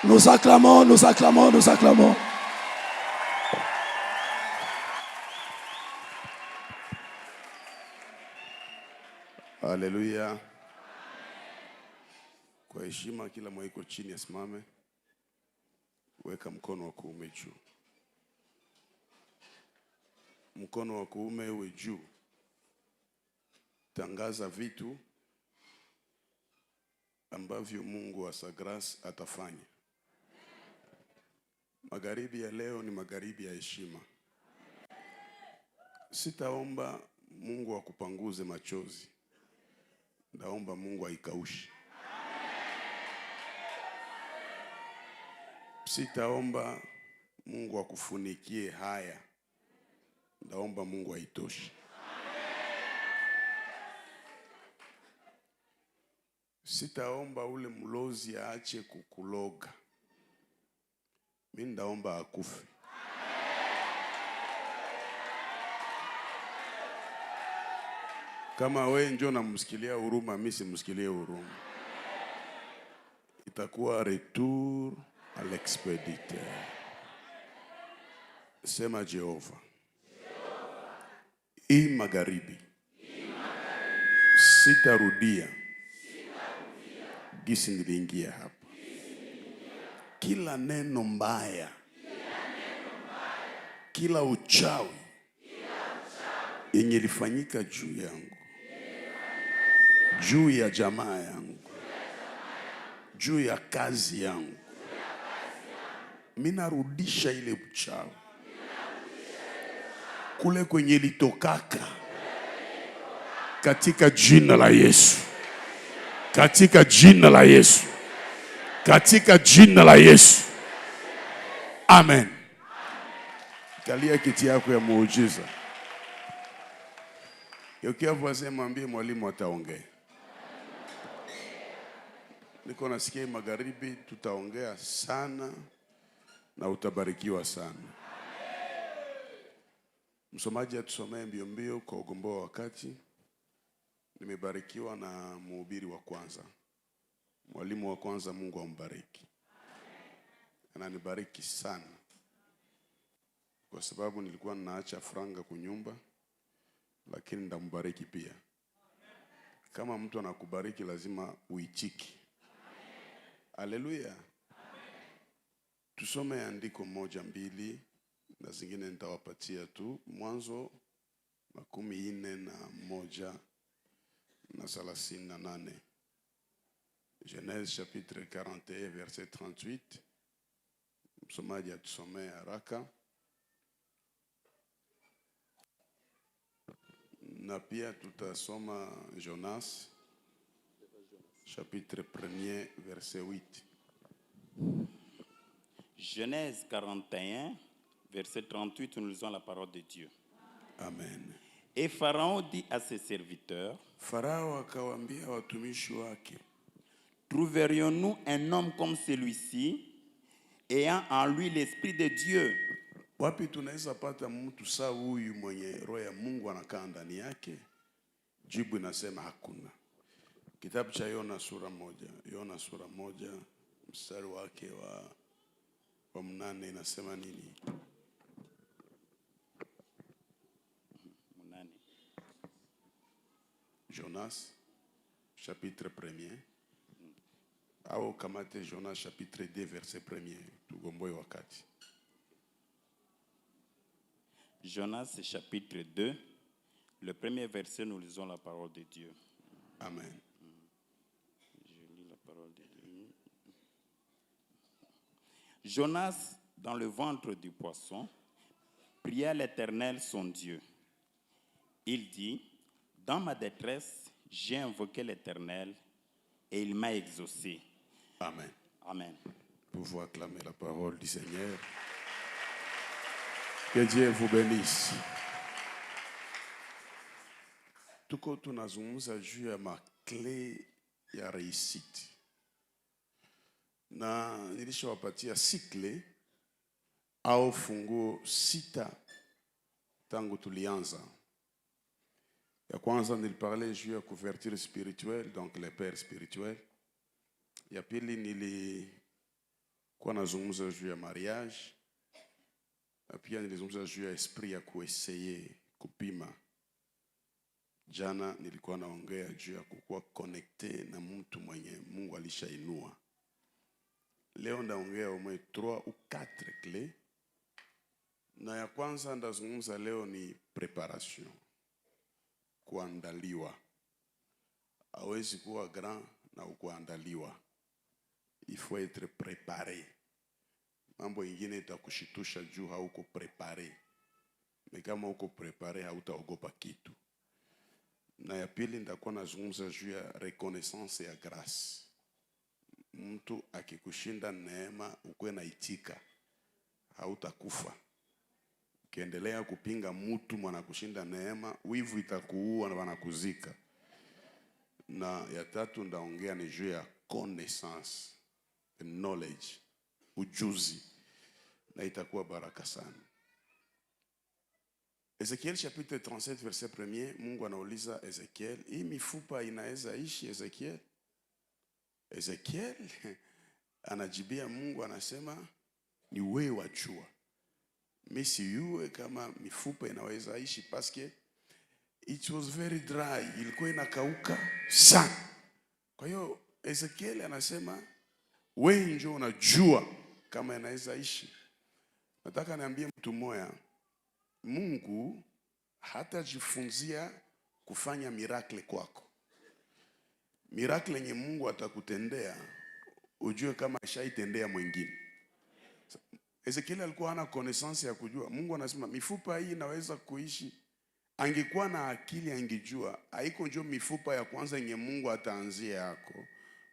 Nous acclamons, nous acclamons, nous acclamons. Haleluya. Kwa heshima kila mmoja iko chini asimame. Weka mkono wa kuume juu. Mkono wa kuume uwe juu. Tangaza vitu ambavyo Mungu wa Sagras atafanya. Magharibi ya leo ni magharibi ya heshima. Sitaomba Mungu akupanguze machozi. Naomba Mungu aikaushe. Sitaomba Mungu akufunikie haya. Naomba Mungu aitoshe. Sitaomba ule mlozi aache kukuloga. Mimi ndaomba akufe. Kama wewe njoo namsikilia huruma, mimi simsikilie huruma. Itakuwa retour à l'expéditeur. Sema Jehova. Hii magharibi. Sitarudia. Gisi niliingia hapa. Kila neno mbaya. Kila uchawi. Yenye ilifanyika juu yangu. Juu ya jamaa yangu. Juu ya kazi yangu. Mimi narudisha ile uchawi. Kule kwenye litokaka. Katika jina la Yesu. Katika jina la Yesu. Katika jina la Yesu. Amen. Kalia kiti yako ya muujiza. Yokia voisin mwambie mwalimu ataongea. Niko nasikia magharibi tutaongea sana na utabarikiwa sana. Msomaji atusomee mbio mbio kwa ugomboa wakati. Nimebarikiwa na mhubiri wa kwanza. Mwalimu wa kwanza, Mungu ambariki. Ananibariki sana. Kwa sababu nilikuwa ninaacha franga kunyumba, lakini ndambariki pia. Kama mtu anakubariki lazima uitiki. Haleluya. Tusome andiko moja mbili na zingine nitawapatia tu. Mwanzo 41 na 38. Genèse chapitre 41 verset 38. Msomaji atusomee haraka. Na pia tutasoma Jonas chapitre 1 verset 8. Genèse 41 verset 38, nous lisons la parole de Dieu. Amen. Et Pharaon dit à ses serviteurs, Farao akawaambia watumishi wake, trouverions-nous un homme comme celui-ci, ayant en lui l'esprit de Dieu? Wapi tunaweza pata mtu saa huyu mwenye roho ya Mungu anakaa ndani yake? Jibu inasema hakuna. Kitabu cha Yona sura 1. Yona sura 1 mstari wake wa 8 inasema nini? 8. Jonas chapitre 1. Au kamate Jonas chapitre 2 verset 1. Tugomboe wakati. Jonas chapitre 2, le premier verset, nous lisons la parole de Dieu. Amen. Je lis la parole de Dieu. Jonas, dans le ventre du poisson, pria l'Éternel son Dieu. Il dit, dans ma détresse, j'ai invoqué l'Éternel et il m'a exaucé. Amen. Amen. Pouvons acclamer la parole du Seigneur. Que Dieu vous bénisse. Tuko tunazungumza juu ya makle ya réussite. Na nilishawapatia sikle au funguo 6 tangu tulianza. Ya kwanza niliparle juu ya couverture spirituelle, donc les pères spirituels. Ya pili Kwa nazungumza juu ya mariage, na pia nilizungumza juu ya esprit ya kueseye kupima. Jana nilikuwa naongea juu ya kukuwa connecté na mtu mwenye Mungu alishainua. Leo ndaongea au moins 3 ou 4 clés. Na ya kwanza ndazungumza leo ni preparation. Kuandaliwa. Hawezi kuwa grand na ukuandaliwa. Il faut être préparé. Mambo ingine itakushitusha juu hauko préparé. Mais kama uko préparé hautaogopa kitu. Na ya pili ndakuwa nazungumza juu ya reconnaissance ya grâce. Mtu akikushinda neema ukwe na itika, hautakufa. Ukiendelea kupinga mtu mwanakushinda neema, wivu itakuua na wanakuzika. Na ya tatu ndaongea ni juu ya connaissance, knowledge, ujuzi, na itakuwa baraka sana. Ezekiel chapitre 37 verset 1, Mungu anauliza Ezekiel, hii mifupa inaweza ishi Ezekiel? Ezekiel anajibia Mungu anasema ni wewe wajua. Mimi sijui kama mifupa inaweza ishi paske it was very dry, ilikuwa inakauka sana. Kwa hiyo Ezekiel anasema wewe ndio unajua kama inaweza ishi. Nataka niambie mtu mmoja, Mungu hatajifunzia kufanya miracle kwako. Miracle yenye Mungu atakutendea ujue kama ashaitendea mwingine. Ezekiel alikuwa hana connaissance ya kujua. Mungu anasema mifupa hii inaweza kuishi. Angekuwa na akili angejua haiko ndio mifupa ya kwanza yenye Mungu ataanzia yako,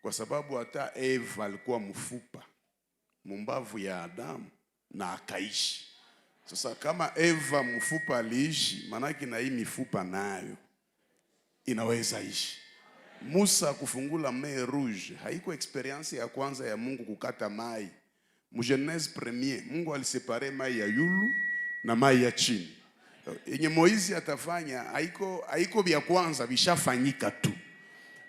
kwa sababu hata Eva alikuwa mfupa mumbavu ya Adamu na akaishi. Sasa kama Eva mfupa aliishi, manaki na hii mifupa nayo inaweza ishi. Musa kufungula mer rouge haiko experience ya kwanza ya Mungu kukata mai. Mu Genèse 1, Mungu alisepare mai ya yulu na mai ya chini. Yenye Moizi atafanya haiko vya kwanza, vishafanyika tu.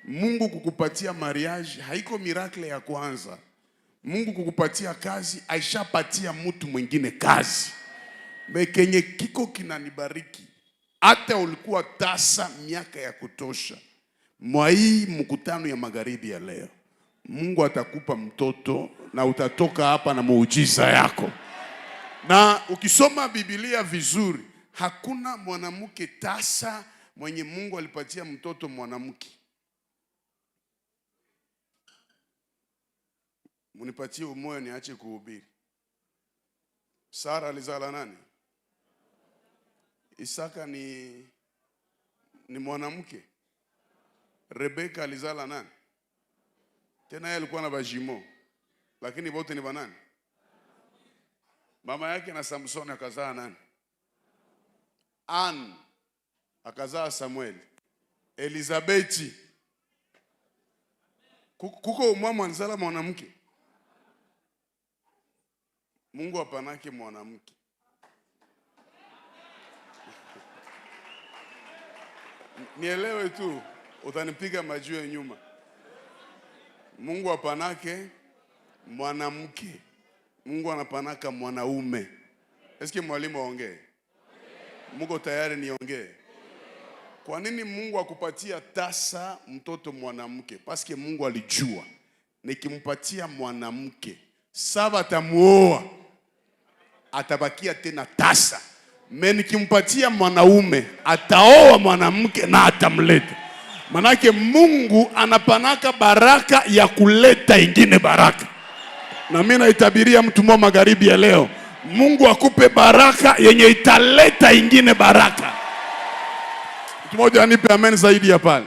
Mungu kukupatia mariage haiko miracle ya kwanza. Mungu kukupatia kazi aishapatia mtu mwingine kazi. Mekenye kiko kinanibariki, hata ulikuwa tasa miaka ya kutosha, mwa hii mkutano ya magharibi ya leo Mungu atakupa mtoto na utatoka hapa na muujiza yako. Na ukisoma Biblia vizuri, hakuna mwanamke tasa mwenye Mungu alipatia mtoto mwanamke. Munipatie umoja niache kuhubiri. Sara alizala nani? Isaka ni mwanamke. Rebeka alizala nani? Tena yeye alikuwa na bajimo, lakini wote ni banani? Mama yake na Samson akazaa nani? Anne akazaa Samuel. Elizabeth kuko mama anzala mwanamke. Mungu apanake mwanamke. Nielewe tu, utanipiga majue nyuma. Mungu apanake mwanamke. Mungu anapanaka mwanaume. Eske mwalimu aongee? Mungu tayari niongee? Kwa nini Mungu akupatia tasa mtoto mwanamke? Paske Mungu alijua nikimpatia mwanamke saba atamuoa, atabakia tena tasa. Mimi nikimpatia mwanaume ataoa mwanamke na atamleta. Manake Mungu anapanaka baraka ya kuleta ingine baraka. Na mimi naitabiria mtu mwa magharibi ya leo, Mungu akupe baraka yenye italeta ingine baraka. Mtu mmoja anipe amen zaidi ya pale.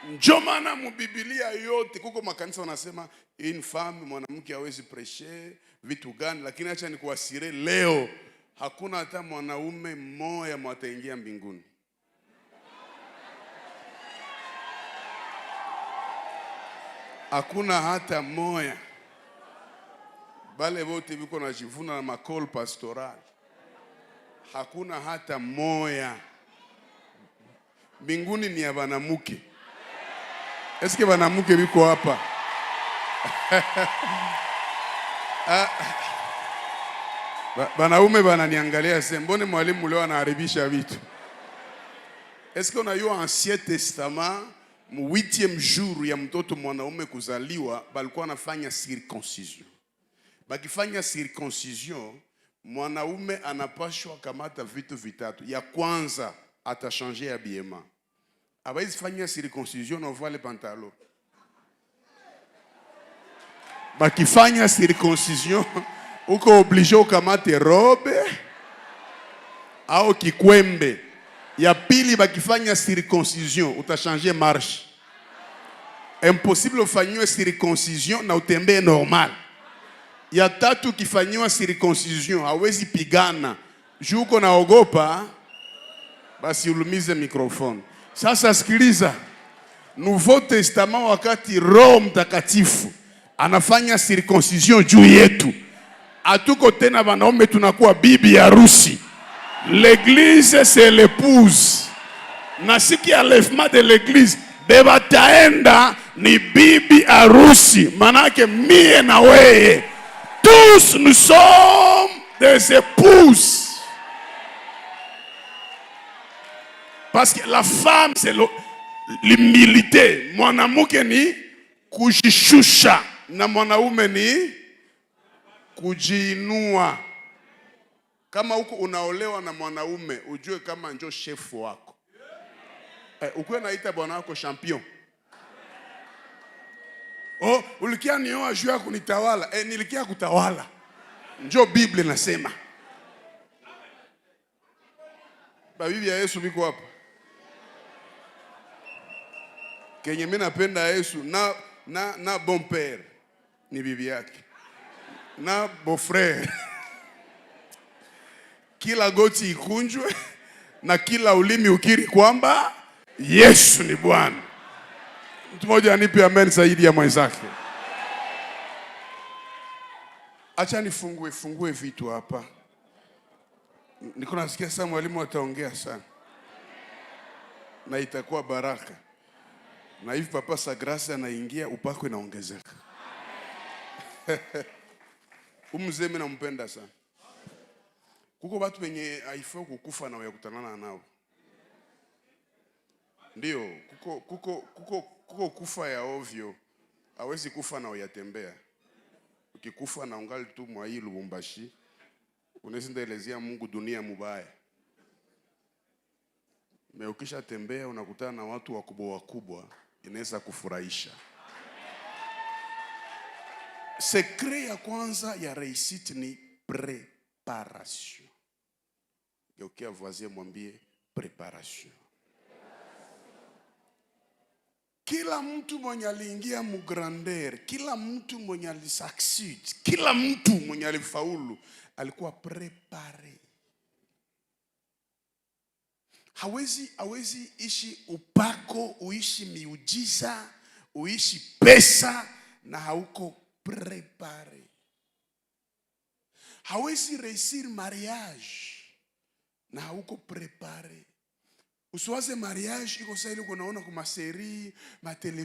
Ndio maana mBiblia yote kuko makanisa wanasema une femme, mwanamke hawezi prêcher vitu gani, lakini acha nikuasire leo hakuna hata mwanaume mmoja mwataingia mbinguni. Hakuna hata moya. Bale wote biko na jivuna na makol pastoral. Hakuna hata moya. Mbinguni ni ya banamuke. Eske banamuke biko hapa? Banaume bananiangalia sasa, mbona mwalimu leo anaharibisha vitu? Est-ce qu'on a eu Ancien Testament, mu 8e jour ya mtoto mwanaume kuzaliwa, balikuwa nafanya circoncision. Bakifanya circoncision, mwanaume anapashwa kamata vitu vitatu. Ya kwanza atachange habillement. Abaizi fanya circoncision on voit les pantalons. Bakifanya circoncision, uko obligé ukamate robe au kikwembe. Ya pili bakifanya circoncision, utachange marche. Impossible ufanywe circoncision na utembee normal. Ya tatu kifanywa circoncision, hawezi pigana. Juko naogopa, basi ulumize mikrofoni. Sasa sikiliza. Nouveau Testament wakati Roho Mtakatifu anafanya circoncision juu yetu. Hatuko tena wanaume tunakuwa bibi harusi. L'église c'est l'épouse. Na siku ya lèvement de l'église beba taenda ni bibi harusi. Manake mie na weye, tous nous sommes des épouses. Parce que la femme c'est l'humilité. Mwanamke ni kujishusha na mwanaume ni kujiinua. Kama huko unaolewa na mwanaume, ujue kama njo chef wako. Ukuwe naita bwana wako champion. Oh, ulikia nioa juu ya kunitawala. Nilikia kutawala. Njo Biblia nasema. Bibi ya Yesu biko hapa. Kenye mimi napenda Yesu na bon père ni bibi yake. Na beau frère. Kila goti ikunjwe na kila ulimi ukiri kwamba Yesu ni Bwana. Mtu mmoja anipe amen zaidi ya mwenzake. Acha nifungue vitu hapa. Niko nasikia sasa mwalimu ataongea sana. Na itakuwa baraka. Na hivi papa sa grace anaingia, upako inaongezeka. Umzee mimi nampenda sana. Kuko watu wenye haifai kukufa na wakutanana nao. Ndio, kuko kufa ya ovyo. Hawezi kufa na uyatembea. Ukikufa na ungali tu mwa hii Lubumbashi, unaweza ndelezea Mungu dunia mubaya. Ukisha tembea unakutana na watu wakubwa, inaweza kufurahisha. Secret ya kwanza ya réussite ni préparation. Geukia voisin mwambie préparation. Kila mtu mwenye aliingia mu grandeur, kila mtu mwenye alisucceed, kila mtu mwenye alifaulu alikuwa préparé. Hawezi ishi upako, uishi miujiza, uishi pesa na hauko préparé. Hawezi réussir mariage na hauko préparé. Usiwaze mariage iko sasa ile unaona kwa maseri,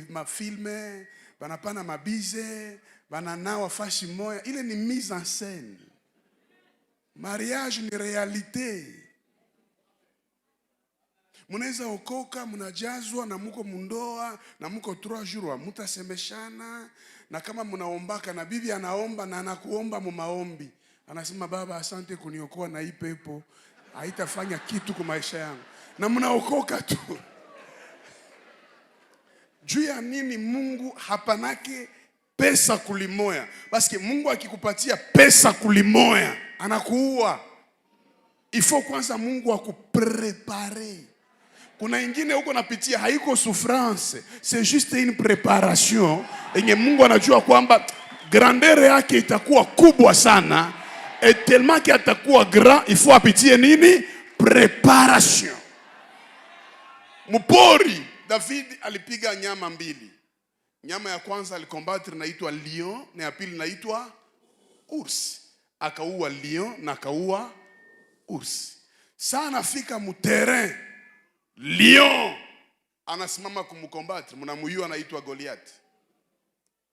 mafilme, banapana mabize, bananawa fashi moya, ile ni mise en scène. Mariage ni réalité. Munaweza okoka, munajazwa na muko mundoa, na muko 3 jours mutasemeshana, na kama munaombaka na bibi anaomba na anakuomba mu maombi. Anasema baba asante kuniokoa na hii pepo, haitafanya kitu kwa maisha yangu. Na mnaokoka tu. Juu ya nini Mungu hapanake pesa kulimoya? Basi Mungu akikupatia pesa kulimoya, anakuua. Ifo kwanza Mungu akuprepare. Kuna ingine huko napitia haiko souffrance, c'est juste une préparation. Yenye Mungu anajua kwamba grandeur yake itakuwa kubwa sana. Et tellement que atakuwa grand, il faut apitie nini? Préparation. Mupori, David alipiga nyama 2. Nyama ya kwanza alikombatri naitwa lion, na ya pili naitwa urs. Akaua lion na akaua urs. Sana fika mu terrain, lion anasimama kumkombatri, mnamuyua anaitwa Goliath.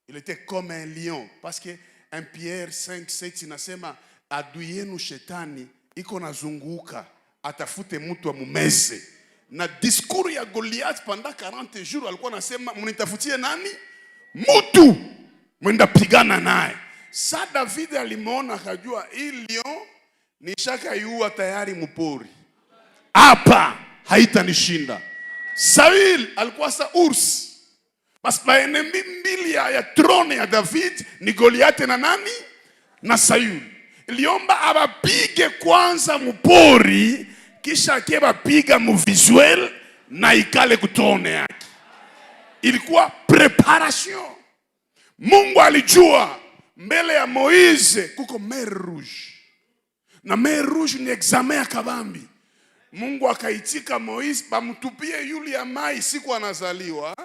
Il était comme un lion parce que 1 Pierre 5:7 inasema adui yenu shetani iko nazunguka atafute mtu amumeze. Na diskuru ya Goliath pendant 40 jours alikuwa anasema mnitafutie nani? Mtu mwenda pigana naye. Sa David alimuona akajua hii lion nishaka yua tayari mpori. Hapa haitanishinda. Saul alikuwa sa urs. Basi enemy mbili ya trone ya David ni Goliath na nani? Na Saul. Iliomba abapige kwanza mpori kisha akeba piga mvisuel na ikale kutone yake. Ilikuwa preparation. Mungu alijua mbele ya Moise kuko mer rouge. Na mer rouge ni examen ya kabambi. Mungu akaitika Moise bamtupie yule ya mai siku anazaliwa.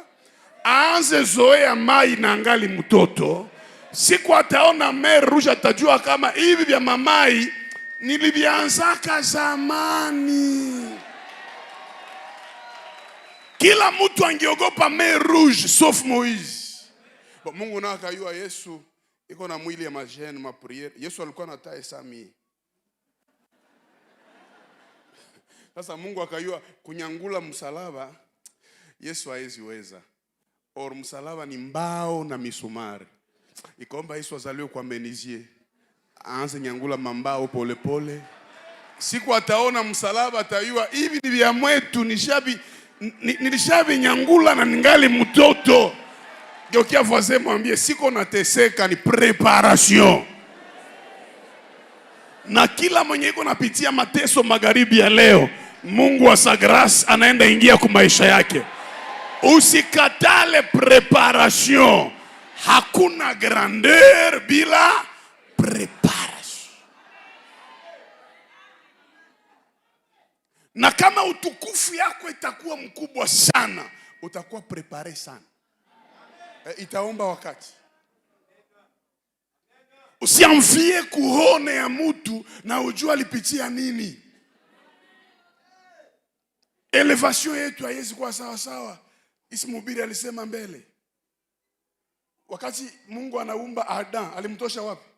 Aanze zoea mai na angali mtoto. Siku ataona mer rouge atajua kama hivi vya mamai nilivianzaka zamani. Kila mtu angeogopa mer rouge sauf Moise. Mungu na akayua Yesu iko na mwili ya majene ma priere. Yesu alikuwa na tae sami. Sasa Mungu akayua kunyangula msalaba Yesu haezi weza. Or msalaba ni mbao na misumari. Ikaomba Yesu azaliwe kwa menizie. Aanze nyangula mambao pole pole. Siku ataona msalaba atayua hivi ni vya mwetu nilishabi nyangula na ningali mtoto. Geukia voisin mwambie siko nateseka ni preparation. Na kila mwenye iko napitia mateso magharibi ya leo, Mungu wa sa grâce anaenda ingia kwa maisha yake. Usikatale preparation. Hakuna grandeur bila preparation. Na kama utukufu yako itakuwa mkubwa sana, utakuwa prepare sana. Itaomba wakati. Usiamfie kuhone ya mtu na ujua alipitia nini. Elevation yetu haiwezi kuwa sawa sawa. Isi mhubiri alisema mbele. Wakati Mungu anaumba Adam, alimtosha wapi?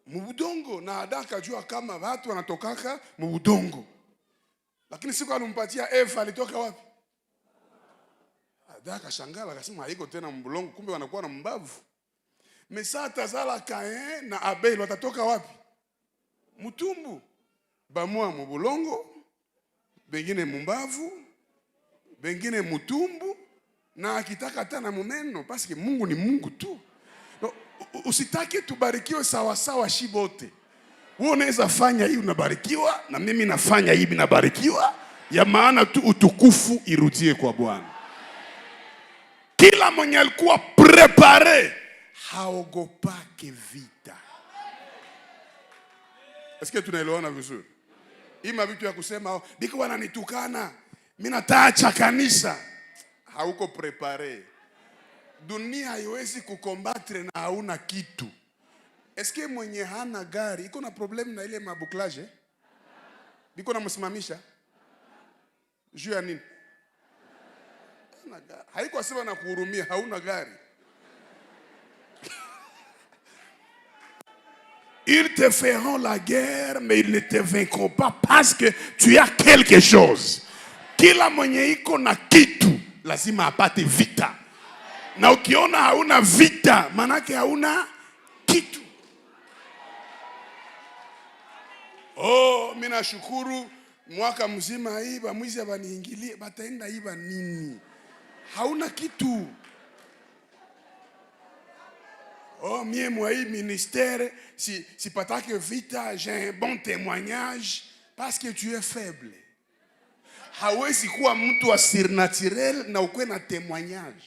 Mubudongo. Na Adam akajua kama watu wanatokaka mubudongo. Lakini siku alimpatia Eva alitoka wapi? Adam akashangala akasema haiko tena mbulongo, kumbe wanakuwa na mbavu. Mesa tazala Kain na Abel watatoka wapi? Mutumbu. Bamwa mubulongo, bengine mumbavu, bengine mutumbu, na akitaka hata na muneno, paske Mungu ni Mungu tu. No, usitake tubarikiwe sawa sawa shibote. Wewe unaweza fanya hii unabarikiwa na mimi nafanya hivi nabarikiwa, ya maana tu utukufu irudie kwa Bwana. Kila mwenye alikuwa prepare haogopake vita. Eske tunaelewana vizuri? Ima vitu ya kusema biko wananitukana, mimi nataacha kanisa, hauko prepare. Dunia haiwezi kukombatre na hauna kitu. Eske mwenye hana gari iko na problem na ile mabuklaje? Biko na msimamisha? Juu ya nini? Haiko sema na kuhurumia, hauna gari. Ils te feront la guerre, mais ils ne te vaincront pas parce que tu as quelque chose. Kila mwenye iko na kitu lazima apate vita. Na ukiona hauna vita, manake hauna kitu. Oh, mimi nashukuru mwaka mzima hii bamwizi abaniingilie, bataenda iba nini? Hauna kitu. Oh, mie moi ministère, si patake vita, j'ai un bon témoignage parce que tu es faible. Hawezi kuwa mtu wa surnaturel na ukwe na témoignage.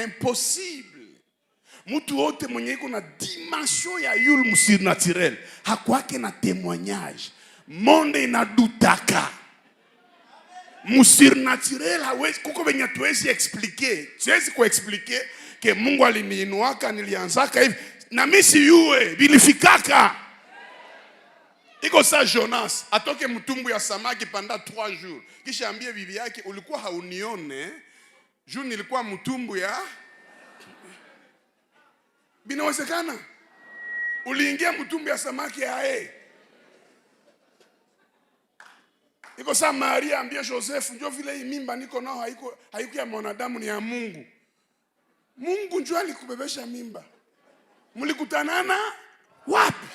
Impossible. Mtu wote mwenye iko na dimension ya yule surnaturel hakwake na témoignage. Monde inadutaka. Surnaturel hawezi kuko venye tuwezi expliquer. Tuwezi kuexpliquer ke Mungu aliniinuaka nilianzaka hivi na mimi si yue bilifikaka. Iko sa Jonas atoke mtumbu ya samaki panda 3 jours. Kisha ambie bibi yake ulikuwa haunione juu nilikuwa mtumbu ya. Binawezekana. Uliingia mtumbi ya samaki hae. Iko saa Maria ambia Joseph, njoo vile hii mimba niko nao haiko ya mwanadamu, ni ya Mungu. Mungu njoo alikubebesha mimba. Mlikutanana wapi?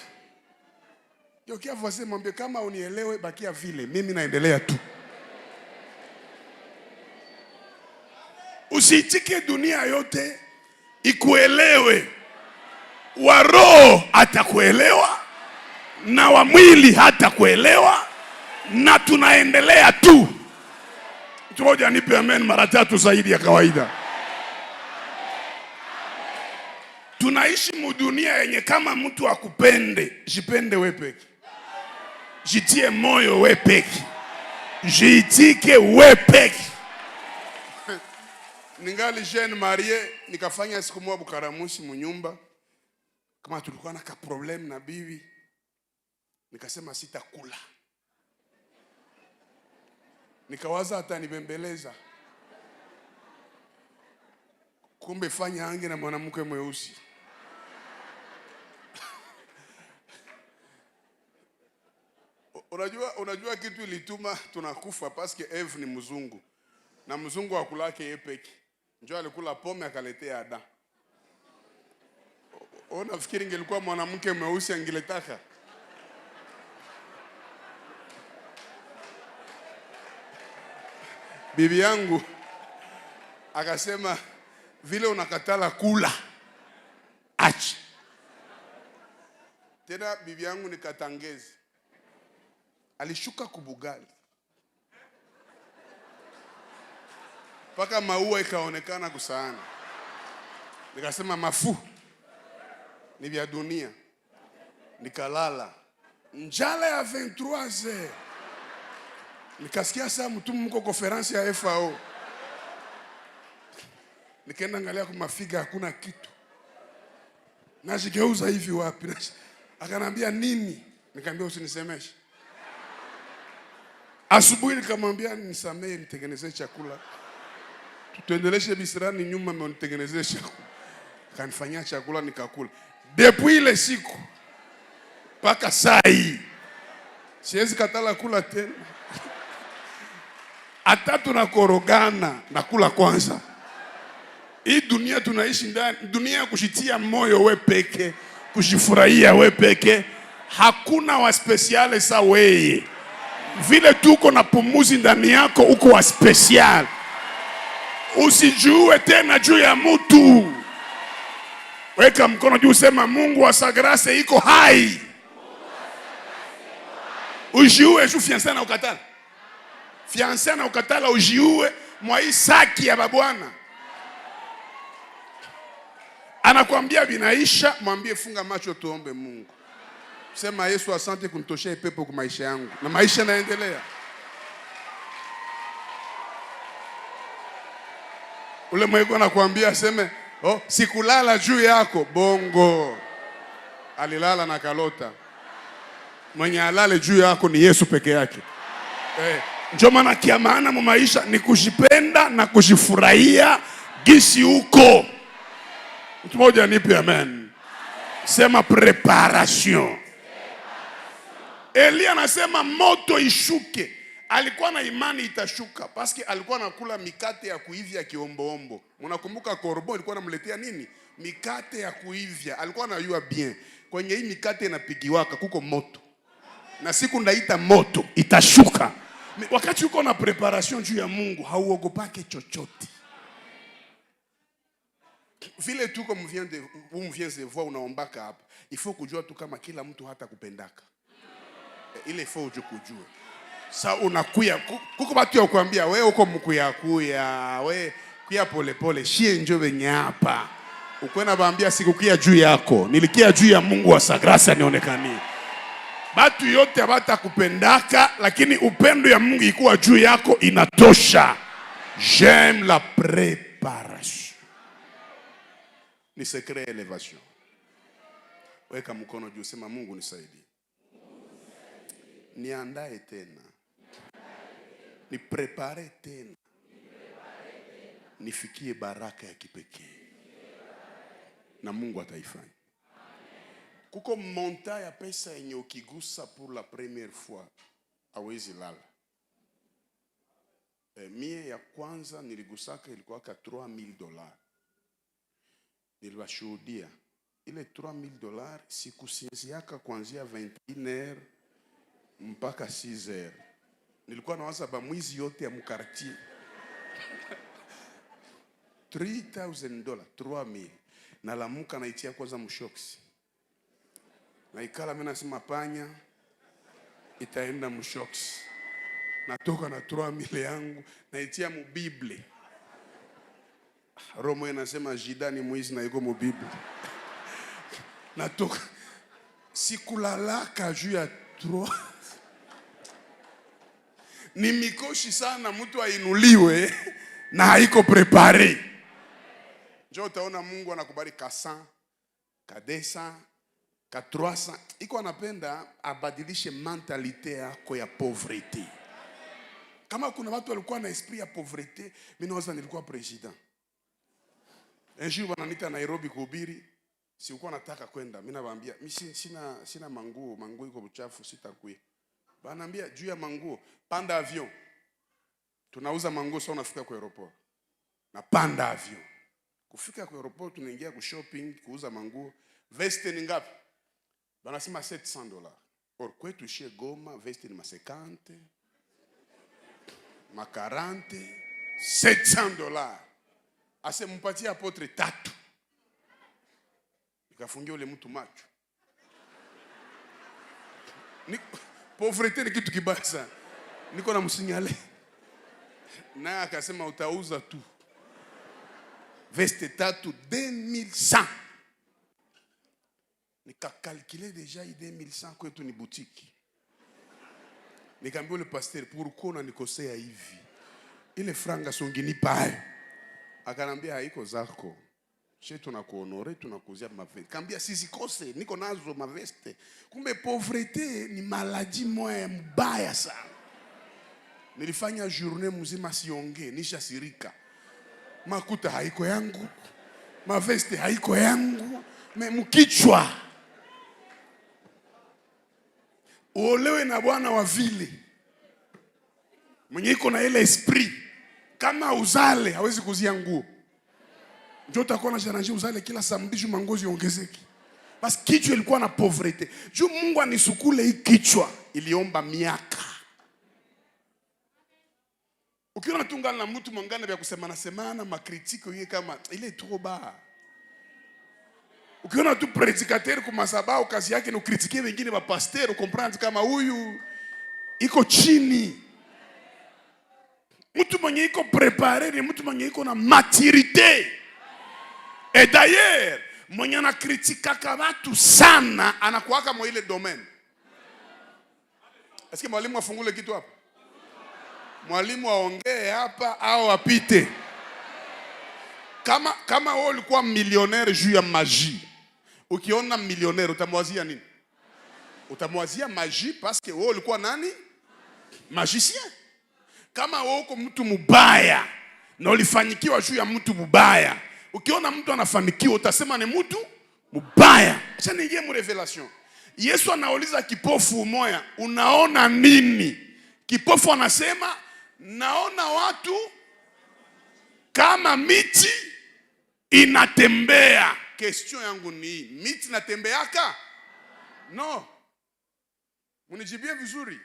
Yokia voisin mwambie kama unielewe bakia vile, mimi naendelea tu. Usiitike dunia yote ikuelewe. Wa roho atakuelewa na wa mwili hatakuelewa, na tunaendelea tu. Tumoja nipe amen mara 3 zaidi ya kawaida. Tunaishi mudunia yenye kama mtu akupende, jipende wewe peke. Jitie moyo wewe peke. Jiitike wewe peke. Ningali jeune marié, nikafanya siku moja bukaramushi munyumba. Kama tulikuwa na ka problem na bibi, nikasema sitakula. Nikawaza hata nibembeleza. Kumbe fanya ange na mwanamke mweusi. Unajua kitu ilituma tunakufa paske Eve ni mzungu. Na mzungu akulake yepeki. Njoo alikula pome akaletea Adam. Unafikiri ingelikuwa mwanamke mweusi angeletaka? Bibi yangu akasema vile unakatala kula achi. Tena bibi yangu nikatangezi. Alishuka kubugali. Paka maua ikaonekana kusahani. Nikasema mafu ni vya dunia. Nikalala. Njala ya 23h. Nikasikia saa mtu mko konferensi ya FAO. Nikaenda angalia kwa mafiga hakuna kitu. Najigeuza hivi wapi? Akanambia nini? Nikamwambia usinisemeshe. Asubuhi nikamwambia nisamee nitengenezee chakula. Tuendeleshe bisirani nyuma mnitengenezee chakula. Kanifanyia chakula nikakula. Depuis ile siku paka saa hii siwezi katala kula tena. Hata tunakorogana na kula kwanza. Hii dunia tunaishi ndani, dunia ya kushitia moyo we peke, kushifurahia we peke. Hakuna wa speciale sa weye. Vile tuko na pumuzi ndani yako uko wa special. Usijue tena juu ya mtu. Weka mkono juu sema Mungu wa sagrase iko hai. Ujiue juu fiancé na ukatala. Fiancé na ukatala ujiue mwa hii saki ya babwana. Anakuambia binaisha, mwambie funga macho tuombe Mungu. Sema Yesu asante kunitoshea pepo kwa maisha yangu. Na maisha yanaendelea. Ule mwego anakuambia seme, oh, sikulala juu yako, bongo. Alilala na kalota. Mwenye alale juu yako ni Yesu peke yake. Ndio maana kia maana mu maisha ni kujipenda na kujifurahia gisi uko. Mtu mmoja nipe amen. Sema preparation. Elia anasema moto ishuke. Alikuwa na imani itashuka paske alikuwa anakula mikate ya kuivya kiomboombo. Mnakumbuka korbo alikuwa anamletea nini? Mikate ya kuivya. Alikuwa anajua bien. Kwenye hii mikate inapigiwaka kuko moto. Na siku ndaita moto itashuka. Wakati uko na preparation juu ya Mungu hauogopake chochote. Vile tuko mvienze voir unaombaka hapa. Il faut kujua tu kama kila mtu hata kupendaka. Ile faut kujua. Sa unakuya kuko watu ya kuambia wewe uko mkuya wewe kuya pole pole shie njoo benye hapa. Ukwenda baambia sikukia juu yako. Nilikia juu ya Mungu wa sagrasa nionekanie. Batu yote abata kupendaka lakini upendo ya Mungu ikuwa juu yako inatosha. J'aime la préparation. Ni secret elevation. Weka mkono juu sema Mungu nisaidie. Niandae tena. Ni prepare tena. Nifikie baraka ya kipekee. na Mungu ataifanya. Kuko monta ya pesa yenye ukigusa pour la première fois hawezi lala. Mie ya kwanza niligusaka ilikuwa ka $3000. Niliwashuhudia ile $3000 sikusinziaka kuanzia 21h mpaka 6h. Nilikuwa nawaza ba mwizi yote ya mkartie. $3000, 3000. Nalamuka naitia kwanza mshoksi. Naikala mimi nasema panya itaenda mshoksi. Natoka na 3000 yangu naitia mu Biblia. Romo inasema Jida ni mwizi na yuko mu Biblia. Natoka sikulalaka juu ya 3. Ni mikoshi sana mtu ainuliwe na haiko prepare. Njoo utaona Mungu anakubariki ka 100, ka 200, ka 300. Iko anapenda abadilishe mentalite yako ya pauvreté. Kama kuna watu walikuwa na esprit ya pauvreté, mimi naweza nilikuwa president. Un jour wananiita Nairobi kuhubiri, sikuwa nataka kwenda. Mimi nawaambia, mimi sina manguo iko buchafu sitakuye. Banaambia juu ya manguo, panda avion. Tunauza manguo sasa unafika kwa aeroport. Na panda avion. Kufika kwa aeroport tunaingia ku shopping, kuuza manguo. Veste ni ngapi? Banasema $700. Or kwetu chez Goma veste ni $50. Ma 40, $700. Ase mpatia apotre 3. Nikafungia ule mtu macho. Pauvreté ni kitu kibaya sana. Niko na msinyale. Na akasema utauza tu. Veste 3 2100. Nikakalkile deja 2100 kwetu ni boutique. Nikamwambia le pasteur pourquoi unanikosea hivi? Ile franga songinipa hayo. Akanambia haiko zako. Sisi tunakuhonore, tunakuzia maveste. Kambia sisi kose, niko nazo maveste. Kumbe pauvreté ni maladie moya mbaya sana. Nilifanya journée mzima siongee, nisha sirika. Makuta haiko yangu. Maveste haiko yangu. Mkichwa. Uolewe na bwana wa vile. Mwenye iko na ile esprit. Kama uzale hawezi kuzia nguo. Ndio utakuwa na jana uzale kila samedi juu mangozi ongezeke. Basi kichwa ilikuwa na pauvreté. Juu Mungu anisukule hii kichwa iliomba miaka. Ukiona tungana na mtu mwangana vya kusemana makritiko yeye kama ile trop bas. Ukiona tu predicateur kwa masabao kazi yake ni ukritike wengine wa pasteur ukomprendre kama huyu iko chini. Mtu mwenye iko préparé ni mtu mwenye iko na maturité. Et d'ailleurs, mwenye anakritika watu sana anakuwaka mwa ile domaine. Est-ce que mwalimu afungule kitu hapa? Mwalimu aongee hapa au apite? Kama wewe ulikuwa millionnaire juu ya magie. Ukiona millionnaire utamwazia nini? Utamwazia magie parce que wewe ulikuwa nani? Magicien. Kama wewe uko mtu mubaya na ulifanikiwa juu ya mtu mubaya, ukiona mtu anafanikiwa utasema ni mtu mubaya. Acha niingie mu revelation. Yesu anauliza kipofu moya, unaona nini? Kipofu anasema naona watu kama miti inatembea. Question yangu ni miti inatembeaka? No. Munijibie vizuri.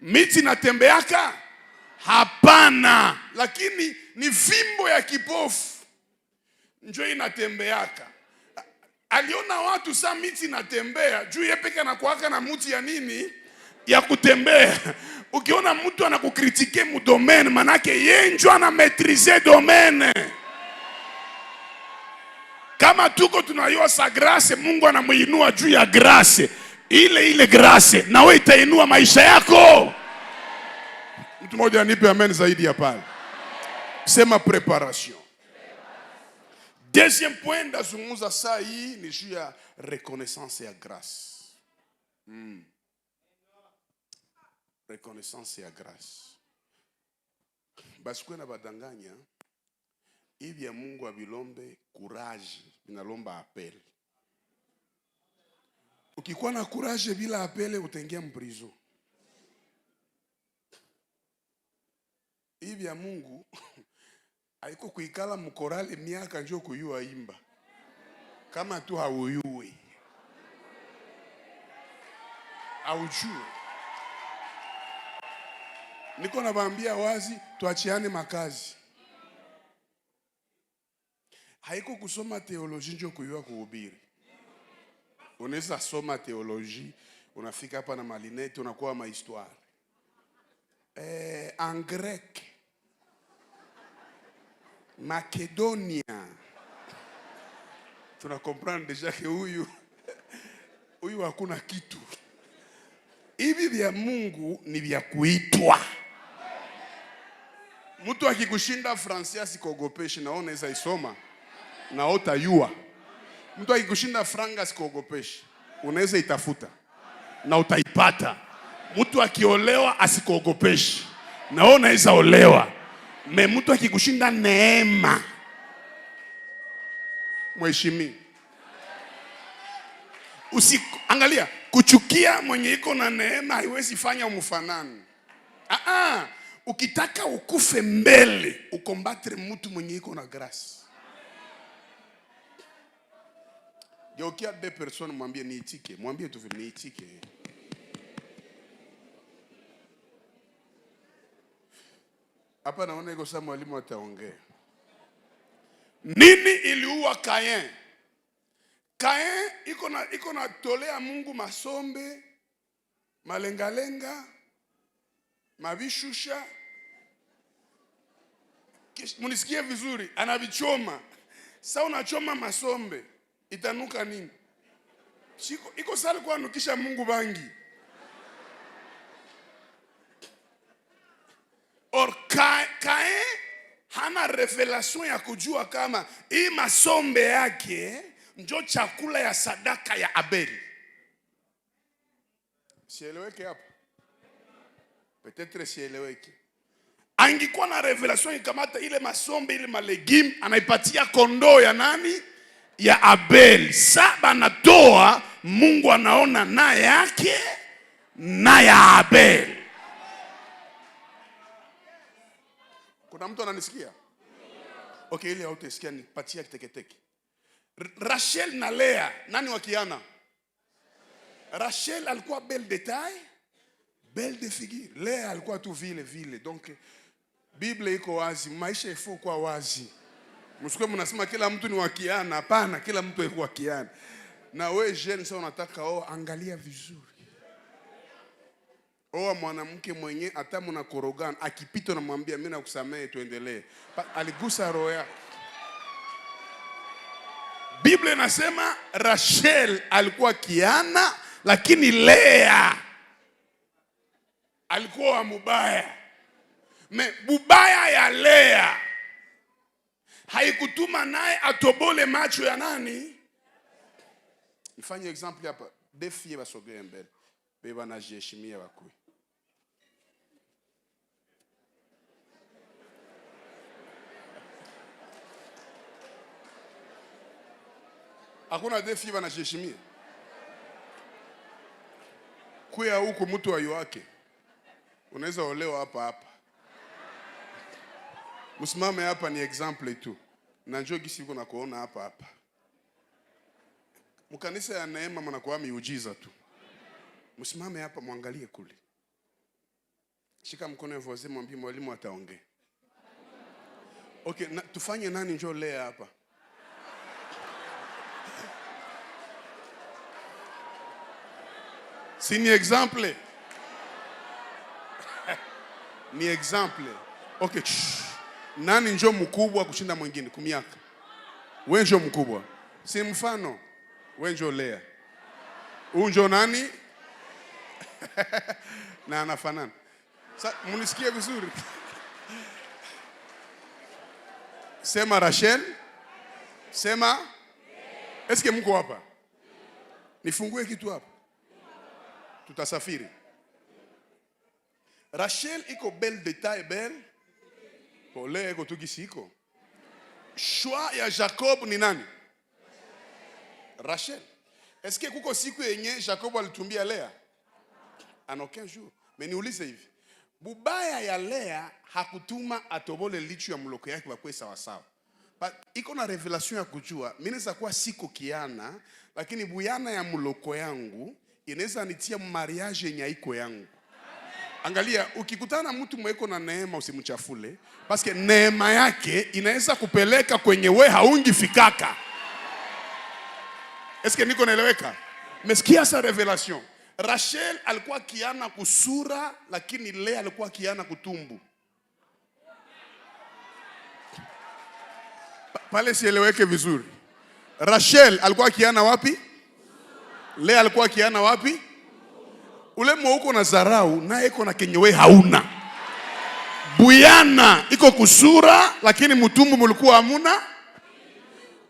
Miti inatembeaka? Hapana. Lakini ni fimbo ya kipofu njoo inatembeaka. Aliona watu saa miti inatembea, juu yeye peke anakuaka na mti ya nini? Ya kutembea. Ukiona mtu anakukritike mu domaine, manake yeye njoo ana maîtriser domaine. Kama tuko tunayua sa grace, Mungu anamuinua juu ya grace. Ile grace na wewe itainua maisha yako. Mtu mmoja anipe amen zaidi ya pale. Sema préparation. Deuxième point ndazungumza saa hii ni juu ya reconnaissance ya grâce. Reconnaissance ya grâce. Basi kuna badanganya hivi ya Mungu abilombe courage inalomba appel. Ukikuwa na courage bila apele utaingia mprizo. Hivi ya Mungu haiko kuikala mkorale miaka njoo kuyua imba. Kama tu hauyui. Aujue. Niko nawaambia wazi tuachiane makazi. Haiko kusoma teoloji njoo kuyua kuhubiri. Unaweza soma teoloji, unafika hapa na malinete, unakuwa mahistoire. En grec, Makedonia. Tunakomprendre deja ke huyu hakuna kitu. Hivi vya Mungu ni vya kuitwa. Mtu akikushinda Francia sikogopeshi, naona isa isoma na utayua. Mtu akikushinda franga sikogopeshi, unaweza itafuta na utaipata. Mtu akiolewa asikogopeshi, naona isa olewa. Mtu akikushinda neema, mheshimi. Angalia, kuchukia mwenye iko na neema haiwezi fanya umfanani. Ukitaka ukufe mbele, ukombatre mtu mwenye iko na grace. Geukia deux personnes, mwambie niitike. Mwambie tu vile niitike. Hapa naona iko saa mwalimu ataongea. Nini iliua Kain? Kain iko na tolea Mungu masombe, malengalenga, mavishusha. Munisikie vizuri, anavichoma. Sasa unachoma masombe, itanuka nini? Iko sali kwa nukisha Mungu bangi. Or Kain hana revelation ya kujua kama hii masombe yake ndio chakula ya sadaka ya Abeli. Sieleweke hapo. Peut-être sieleweke. Angikuwa na revelation ikamata ile masombe ile malegime anaipatia kondoo ya nani? Ya Abel. Saba natoa, Mungu anaona na yake na ya Abel. Kuna mtu ananisikia? Okay, ile hautasikia nipatia kiteketeke. Rachel na Lea, nani wakiana? Rachel alikuwa belle de taille, belle de figure. Lea alikuwa tu vile. Donc Biblia iko wazi, maisha ifo kwa wazi. Msikuwe mnasema kila mtu ni wakiana, hapana, kila mtu yuko wakiana. Na wewe jeune sasa unataka angalia vizuri. Mwanamke mwenye hata mnakorogana akipita na mwambia mimi nakusamehe tuendelee. Aligusa roho yake. Biblia inasema Rachel alikuwa kiana, lakini Lea alikuwa mubaya. Bubaya ya Lea haikutuma naye atobole macho ya nani? Nifanye example hapa. Defie basogee mbele. Beba na jeshimia wakui. Hakuna defie bana jeshimia. Kuya huko mtu wa wake. Unaweza olewa hapa. Msimame hapa ni example tu. Na njoo gisi uko na kuona hapa. Mkanisa ya neema mnakuwa miujiza tu. Msimame hapa muangalie kule. Shika mkono wa voisin mwambie mwalimu ataongea. Okay, tufanye nani njoo Lea hapa? Si ni example. Ni example. Okay. Nani njoo mkubwa kushinda mwingine kumiaka? Wewe njoo mkubwa. Si mfano. Wewe njoo Lea. Njoo nani? Na anafanana. Sasa munisikie vizuri. Sema Rachel. Sema. Eske mko hapa? Nifungue kitu hapa. Tutasafiri. Rachel iko belle de taille belle. Lea iko tu kisiko. Choix ya Jacob ni nani? Rachel. Est-ce que kuko siku yenye Jacob alitumbia Lea? En aucun jour. Mais niulize hivi. Bubaya ya Lea hakutuma atobole lichu ya muloko yake bakwe sawa sawa. Iko na revelation ya kujua, mimi naweza kuwa siko kiana, lakini buyana ya muloko yangu inaweza nitia mariage yenye iko yangu. Angalia, ukikutana mtu mweko na neema usimchafule, paske neema yake inaweza kupeleka kwenye we haungi fikaka. Eske niko naeleweka? Mesikia sa revelation. Rachel alikuwa kiana kusura, lakini Lea alikuwa kiana kutumbu. Pale sieleweke vizuri. Rachel alikuwa kiana wapi? Lea alikuwa kiana wapi? Ule mwuko na zarau na iko na kenyewe hauna. Buyana iko kusura lakini mutumbu mulikuwa hamuna.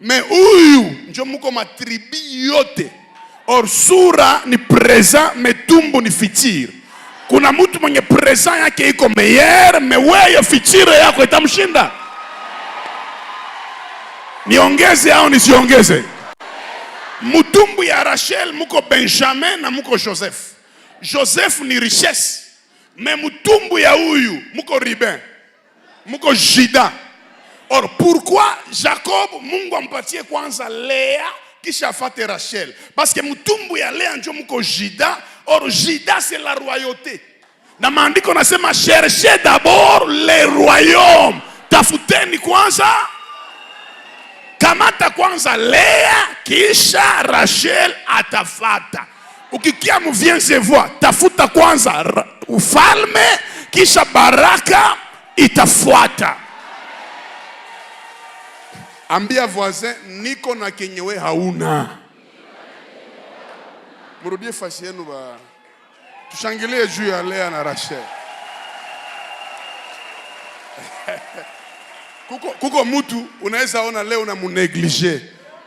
Me huyu njo muko matribi yote. Or sura ni present, metumbu ni fitir. Kuna mtu mwenye present yake iko meyer, meweyo fitire yako itamshinda. Niongeze au nisiongeze? Mutumbu ya Rachel muko Benjamin na muko Joseph. Joseph ni richesse. Mais mutumbu ya huyu muko Ruben, muko Juda. Or pourquoi Jacob Mungu ampatie kwanza Lea kisha afate Rachel? Parce que mutumbu ya Lea njo muko Juda. Or Juda c'est la royauté. Na maandiko nasema cherchez d'abord les royaumes. Tafuteni kwanza, kamata kwanza Lea kisha Rachel atafata. Ukikia muvienze voix, tafuta kwanza ufalme kisha baraka itafuata. Ambia voisin, niko na kenyewe hauna. Murudie fasi yenu ba. Tushangilie juu ya Lea na Rachel. Kuko mutu unaweza ona leo na muneglige,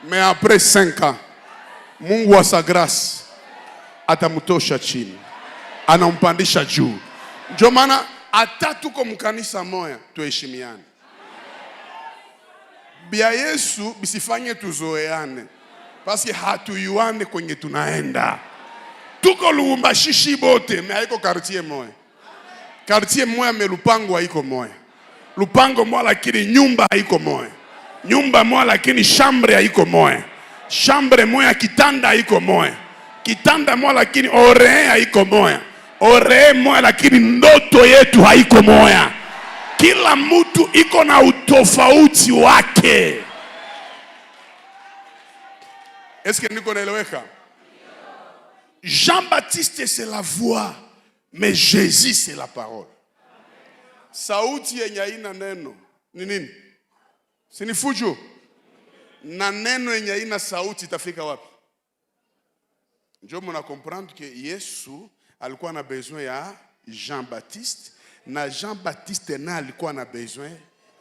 mais après 5 ans Mungu wa sa grâce atamutosha chini, anampandisha juu. Ndio maana hata tuko mkanisa moya tuheshimiane. Bia Yesu bisifanye tuzoeane, parce hatuyuane kwenye tunaenda. Tuko Lubumbashi bote, mais haiko quartier moya. Quartier moya me lupango haiko moya. Lupango moya lakini nyumba haiko moya. Nyumba moya lakini chambre haiko moya. Chambre moya kitanda haiko moya. Kitanda moya lakini ore haiko moya. Ore moya lakini ndoto yetu haiko moya. Kila mtu iko na utofauti wake. Est-ce que niko naeleweka? Jean-Baptiste c'est la voix, mais Jésus c'est la parole. Sauti yenye haina neno ni nini? Si ni fujo? Na neno yenye haina sauti itafika wapi? Ndio mna comprendre que Yesu alikuwa na besoin ya Jean-Baptiste, na Jean-Baptiste na alikuwa na besoin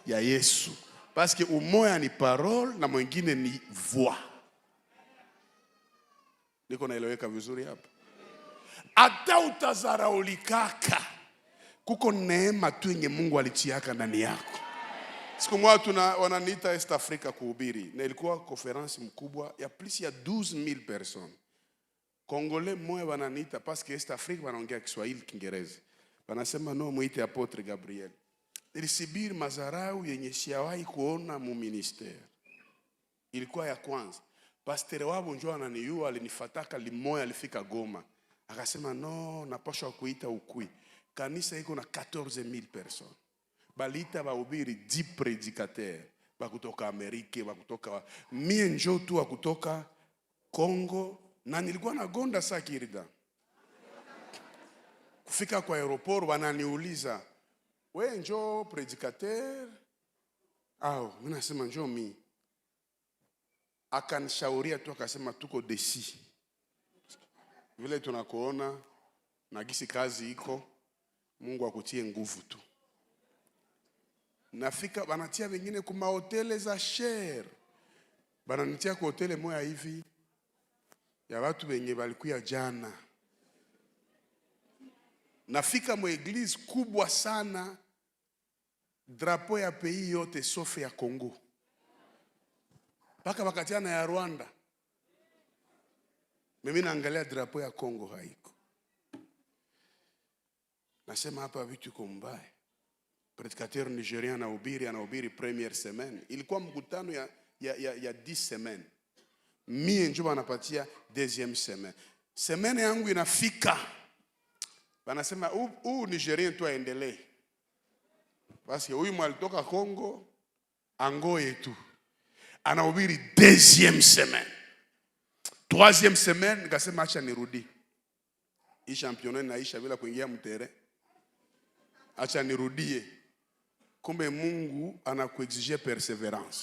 ya Yesu. Parce que umoja ni parole na mwingine ni voix. Niko naeleweka vizuri hapa? Hata utazaraulikaka, kuko neema tu yenye Mungu alitiaka ndani yako. Siku moja wananiita East Africa kuhubiri, na ilikuwa conference mkubwa ya plus ya 12,000 personnes. Congolais moja wananiita parce que East Africa wanaongea Kiswahili Kiingereza. Wanasema no, muite Apotre Gabriel. Nilisibiri mazarau yenye sijawahi kuona mu ministère. Ilikuwa ya kwanza. Pastor wabo njoo ananiua, alinifataka limoya, alifika Goma. Akasema no, napaswa kuita ukui. Kanisa iko na 14,000 personnes. Balita bahubiri 10 prédicateurs. Bakutoka Amerika, bakutoka mie njoo tu kutoka Congo, na nilikuwa na gonda saa kirida. Kufika kwa aeroport wananiuliza, "We njoo prédicateur?" Au, mimi nasema njoo mimi. Akanishauria tu akasema tuko desi. Vile tunakuona na gisi kazi iko, Mungu akutie nguvu tu. Nafika banatia wengine kuma hoteli za share. Bananitia kwa hoteli moja hivi ya watu wenye walikuya jana. Nafika mu eglise kubwa sana, drapo ya pays yote sauf ya Congo. Paka wakatiana ya Rwanda. Mimi naangalia drapo ya Kongo haiko. Nasema hapa vitu iko mbaya. Predikateur Nigerian anahubiri première semaine. Ilikuwa mkutano ya 10 semaines. Mie njo anapatia deuxième semaine. Semaine yangu inafika. Wanasema huu Nigerian tu aendelee. Basi huyu mwalitoka Kongo angoye tu. Anahubiri deuxième semaine. Troisième semaine nikasema acha nirudi. Hii championnat inaisha bila kuingia mtere. Acha nirudie. Kumbe Mungu anakuexige perseverance.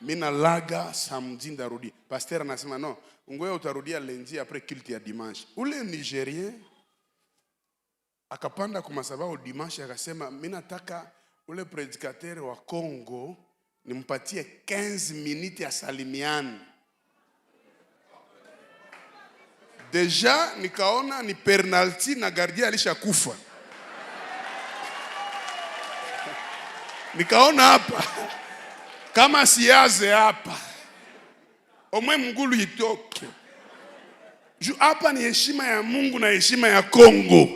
Mina laga samedi ndarudi. Pasteur anasema no, ngoja utarudia lundi après culte ya dimanche. Ule Nigerien akapanda kwa madhabahu dimanche akasema mimi nataka ule predikateur wa Kongo nimpatie 15 minutes ya salimiani. Deja nikaona ni penalty na gardien alishakufa. Nikaona hapa kama siaze hapa omwe mgulu itoke. Juu hapa ni heshima ya Mungu na heshima ya Kongo.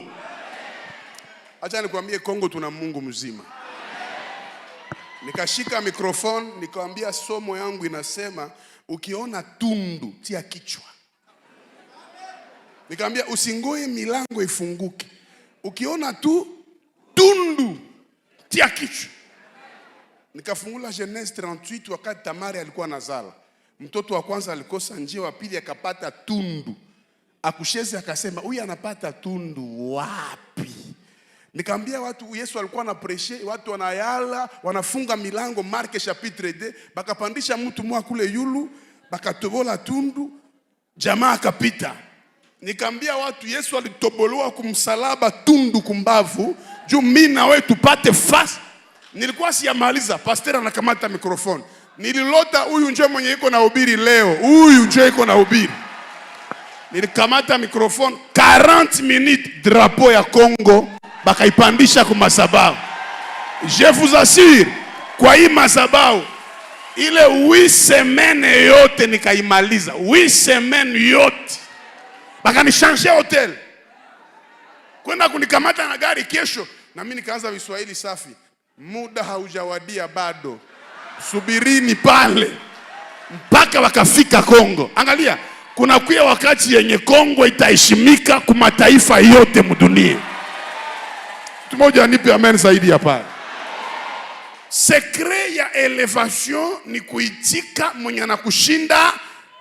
Acha nikwambie Kongo tuna Mungu mzima. Nikashika mikrofoni nikamwambia somo yangu inasema ukiona tundu tia kichwa. Nikamwambia usingoe milango ifunguke. Ukiona tu tundu tia kichwa. Nikafungula Genèse 38 wakati Tamari alikuwa nazala. Mtoto wa kwanza alikosa njia, wa pili akapata tundu. Akusheze akasema huyu anapata tundu wapi? Nikamwambia watu Yesu alikuwa anapreshe, watu wanayala, wanafunga milango Mark chapitre 2, bakapandisha mtu mwa kule yulu, bakatobola tundu, jamaa akapita. Nikamwambia watu Yesu alitobolewa kumsalaba tundu kumbavu, juu mimi na wewe tupate fast. Nilikuwa siyamaliza, pastor anakamata mikrofoni. Nililota huyu nje mwenye iko na hubiri leo. Huyu nje iko na hubiri. Nilikamata mikrofoni 40 minutes drapeau ya Kongo bakaipandisha kwa madhabahu. Je vous assure, kwa hii madhabahu ile 8 semaines yote nikaimaliza. 8 semaines yote. Bakanishange hotel. Kwenda kunikamata na gari kesho na mimi nikaanza Kiswahili safi. Muda haujawadia bado. Subirini pale mpaka wakafika Kongo. Angalia, kuna kuya wakati yenye Kongo itaheshimika kwa mataifa yote mdunia. Tumoja nipe amen zaidi ya pale. Secret ya elevation ni kuitika mwenye anakushinda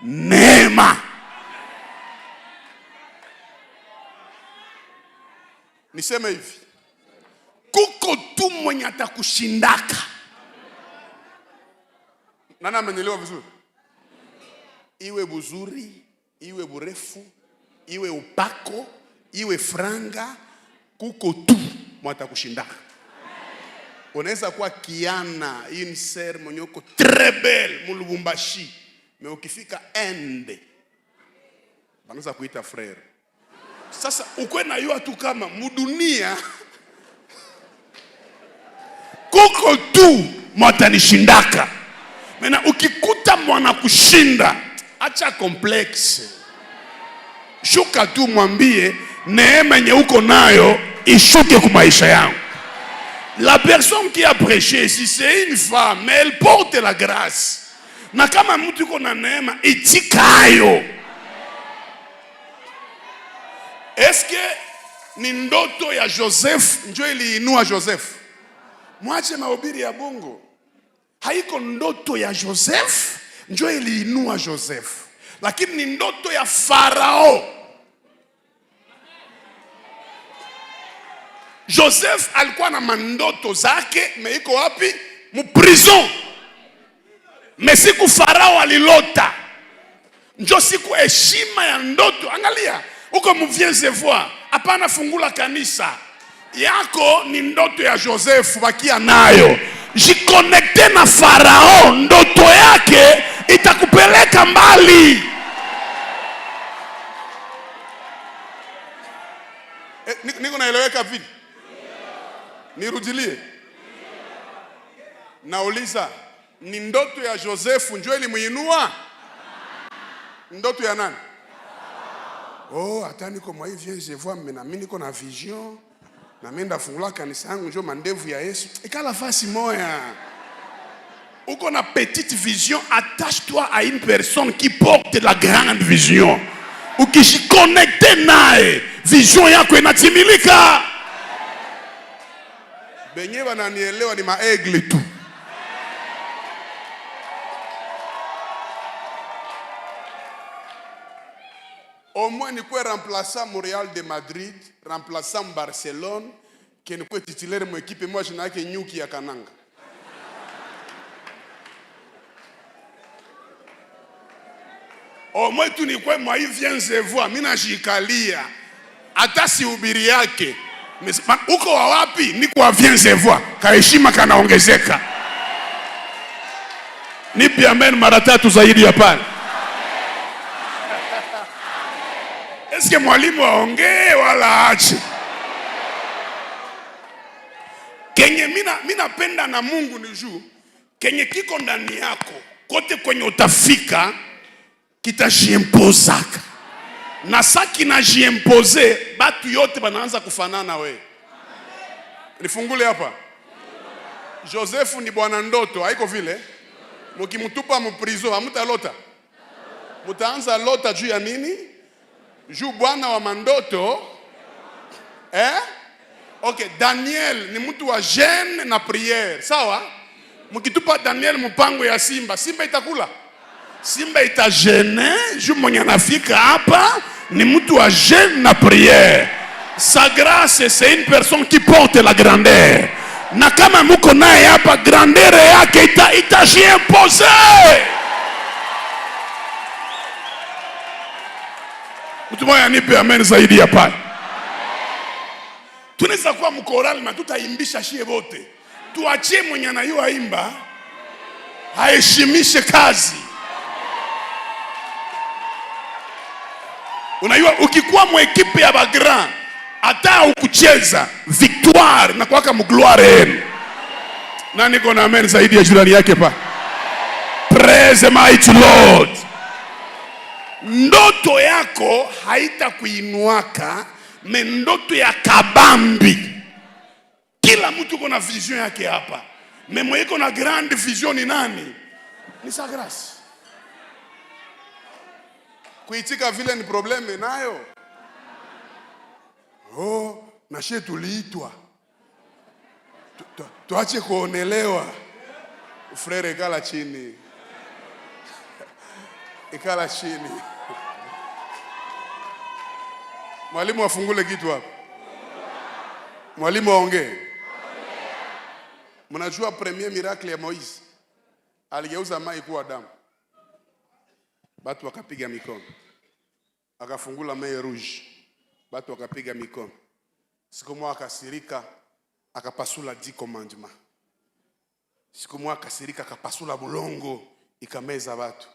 neema. Niseme hivi. Kuko tu mwenye atakushindaka. Nani amenielewa vizuri? Iwe buzuri, iwe burefu, iwe upako, iwe franga, kuko tu mwenye atakushindaka. Unaweza kuwa Kiana, une sœur monyoko très belle, mulubumbashi. Mais ukifika ende, banaweza kuita frère. Sasa ukwe na yua tu kama mudunia kuko tu mwatanishindaka. Mena ukikuta mwana kushinda, acha complexe. Shuka tu mwambie neema yenye uko nayo ishuke kwa maisha yangu. La personne qui a prêché, si c'est une femme, mais elle porte la grâce. Na kama mtu uko na neema, itikayo. Est-ce que ni ndoto ya Joseph njo iliinua Joseph? Mwache mahubiri ya bongo. Haiko ndoto ya Joseph njo iliinua Joseph, lakini ni ndoto ya Farao. Joseph alikuwa na mandoto zake, meiko wapi? Mu prison. Mesiku Farao alilota. Njo siku heshima ya ndoto. Angalia, uko mvieze voix, hapana fungula kanisa. Yako ni ndoto ya Joseph, bakia nayo. Jikonekte na Farao, ndoto yake itakupeleka mbali. Niko naeleweka vipi? Nirudilie. Nauliza, ni ndoto ya Joseph njoo ilimuinua? Ndoto ya nani? Oh, hata niko mwa hivi je vois mais na mimi niko na vision. Na mimi ndafungula kanisa yangu njo mandevu ya Yesu. Ikala fasi moya. Uko na petite vision, attache-toi à une personne qui porte la grande vision. Ukishiconnecte naye, vision yako inatimilika. Benye wananielewa ni maegle tu. Au moins ni quoi remplaçant Montréal de Madrid, remplaçant Barcelone, qui ni quoi titulaire mon équipe, moi je n'ai que Nyuki ya Kananga. Au moins tu ni quoi moi il vient se voir, mimi najikalia. Hata si ubiri yake. Uko wapi? Niko wa vient se voir. Kaheshima kanaongezeka. Nipi amen mara 3 zaidi ya pale. Eske mwalimu aongee wala ache? Kenye mina napenda na Mungu ni juu kenye kiko ndani yako kote kwenye utafika kitajiempozaka. Na saki na jiempoze batu yote banaanza kufanana we. Nifungule hapa. Joseph ni bwana ndoto, haiko vile? Mukimtupa mprizo hamutalota. Mutaanza lota juu ya nini? Juu bwana wa mandoto. Okay, Daniel ni mtu wa jeûne na prière. Sawa? Mukitupa Daniel mpango ya simba, simba itakula? Simba itajene, juu mwenye anafika hapa ni mtu wa jeûne na prière. Sa grâce c'est une personne qui porte la grandeur. Na kama muko naye hapa grandeur yake itajiempose. Mtu mmoja nipe amen zaidi ya pale. Tunaweza kuwa mkorali na tutaimbisha shie wote. Tuachie mwenye anayua imba aheshimishe kazi. Unajua ukikuwa mwekipe ya bagrand hata ukucheza victoire na kwaka mgloire yenu. Nani kona amen zaidi ya jirani yake pa? Praise mighty Lord. Ndoto yako haita kuinuaka, me ndoto ya kabambi. Kila mtu kuna vision yake hapa. Me mwenye kuna grande vision ni nani? Ni sa grâce. Kuitika vile ni probleme nayo. Oh, na shie tuliitwa. Tuache kuonelewa. Frere ikala chini. Ikala chini. Mwalimu afungule kitu hapa. Mwalimu aongee. Mnajua premier miracle ya Moise? Aligeuza maji kuwa damu. Batu wakapiga mikono. Akafungula maji rouge. Batu wakapiga mikono. Siku moja akasirika, akapasula 10 commandements. Siku moja akasirika, akapasula bulongo, ikameza watu.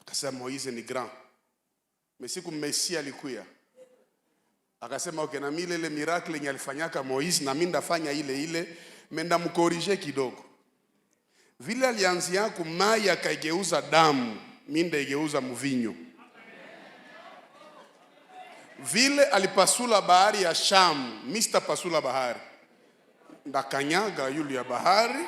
Akasema Moise ni grand. Mesiku Messia alikuya. Akasema okay, na mimi ile miracle yenye alifanyaka Moise na mimi ndafanya ile menda mkorije kidogo. Vile alianzia kumai akaigeuza damu, mimi ndaigeuza mvinyo. Vile alipasula bahari ya Sham, mimi sitapasula bahari. Ndakanyaga yule ya bahari.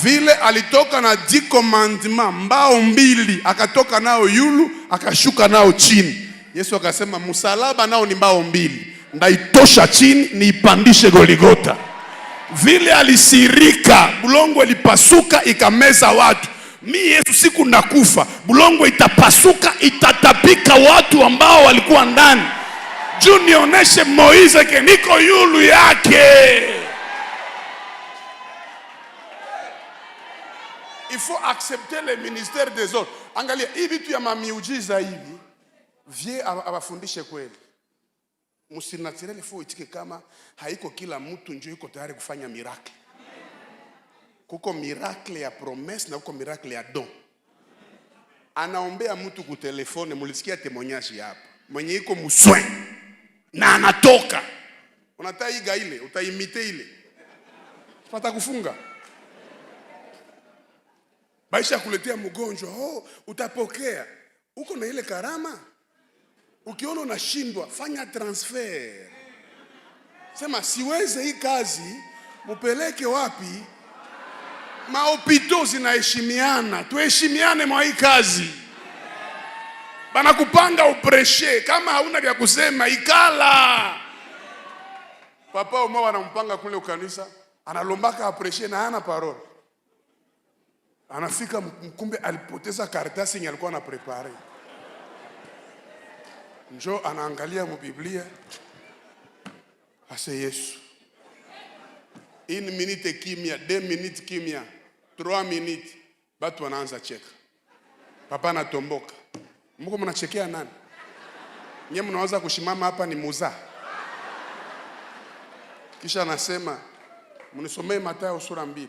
Vile alitoka na 10 commandements mbao mbili, akatoka nao yulu, akashuka nao chini. Yesu akasema msalaba nao ni mbao mbili, ndaitosha chini niipandishe Goligota. Vile alisirika, bulongo ilipasuka ikameza watu. Mi Yesu siku nakufa, bulongo itapasuka itatapika watu ambao walikuwa ndani. Juu nioneshe Moise ke niko yulu yake. Il faut accepter le ministère des autres. Angalia, hii vitu ya mamiujiza hivi, vie abafundishe kweli. Musinatirele fo itike kama haiko kila mtu njoo yuko tayari kufanya miracle. Kuko miracle ya promesse na kuko miracle ya don. Anaombea mtu ku telefone, mulisikia témoignage hapa. Mwenye iko muswe na anatoka. Unataiga ile, utaimite ile. Pata kufunga. Baisha kuletea mgonjwa, utapokea. Uko na ile karama? Ukiona unashindwa, fanya transfer. Sema siweze hii kazi, mupeleke wapi? Mahopito zinaheshimiana, tuheshimiane mwa hii kazi. Bana kupanga upreshe, kama hauna vya kusema ikala. Papa umao anampanga kule ukanisa, analombaka apreshe na hana parole. Anafika mkumbe alipoteza karatasi yenye alikuwa anaprepare. Njo anaangalia mu Biblia. Ase Yesu. 1 minute kimya, 2 minutes kimya, 3 minutes. Batu wanaanza cheka. Papa anatomboka. Mko mnachekea nani? Nyie mnaanza kushimama hapa ni muza. Kisha anasema mnisomee Mathayo sura 2.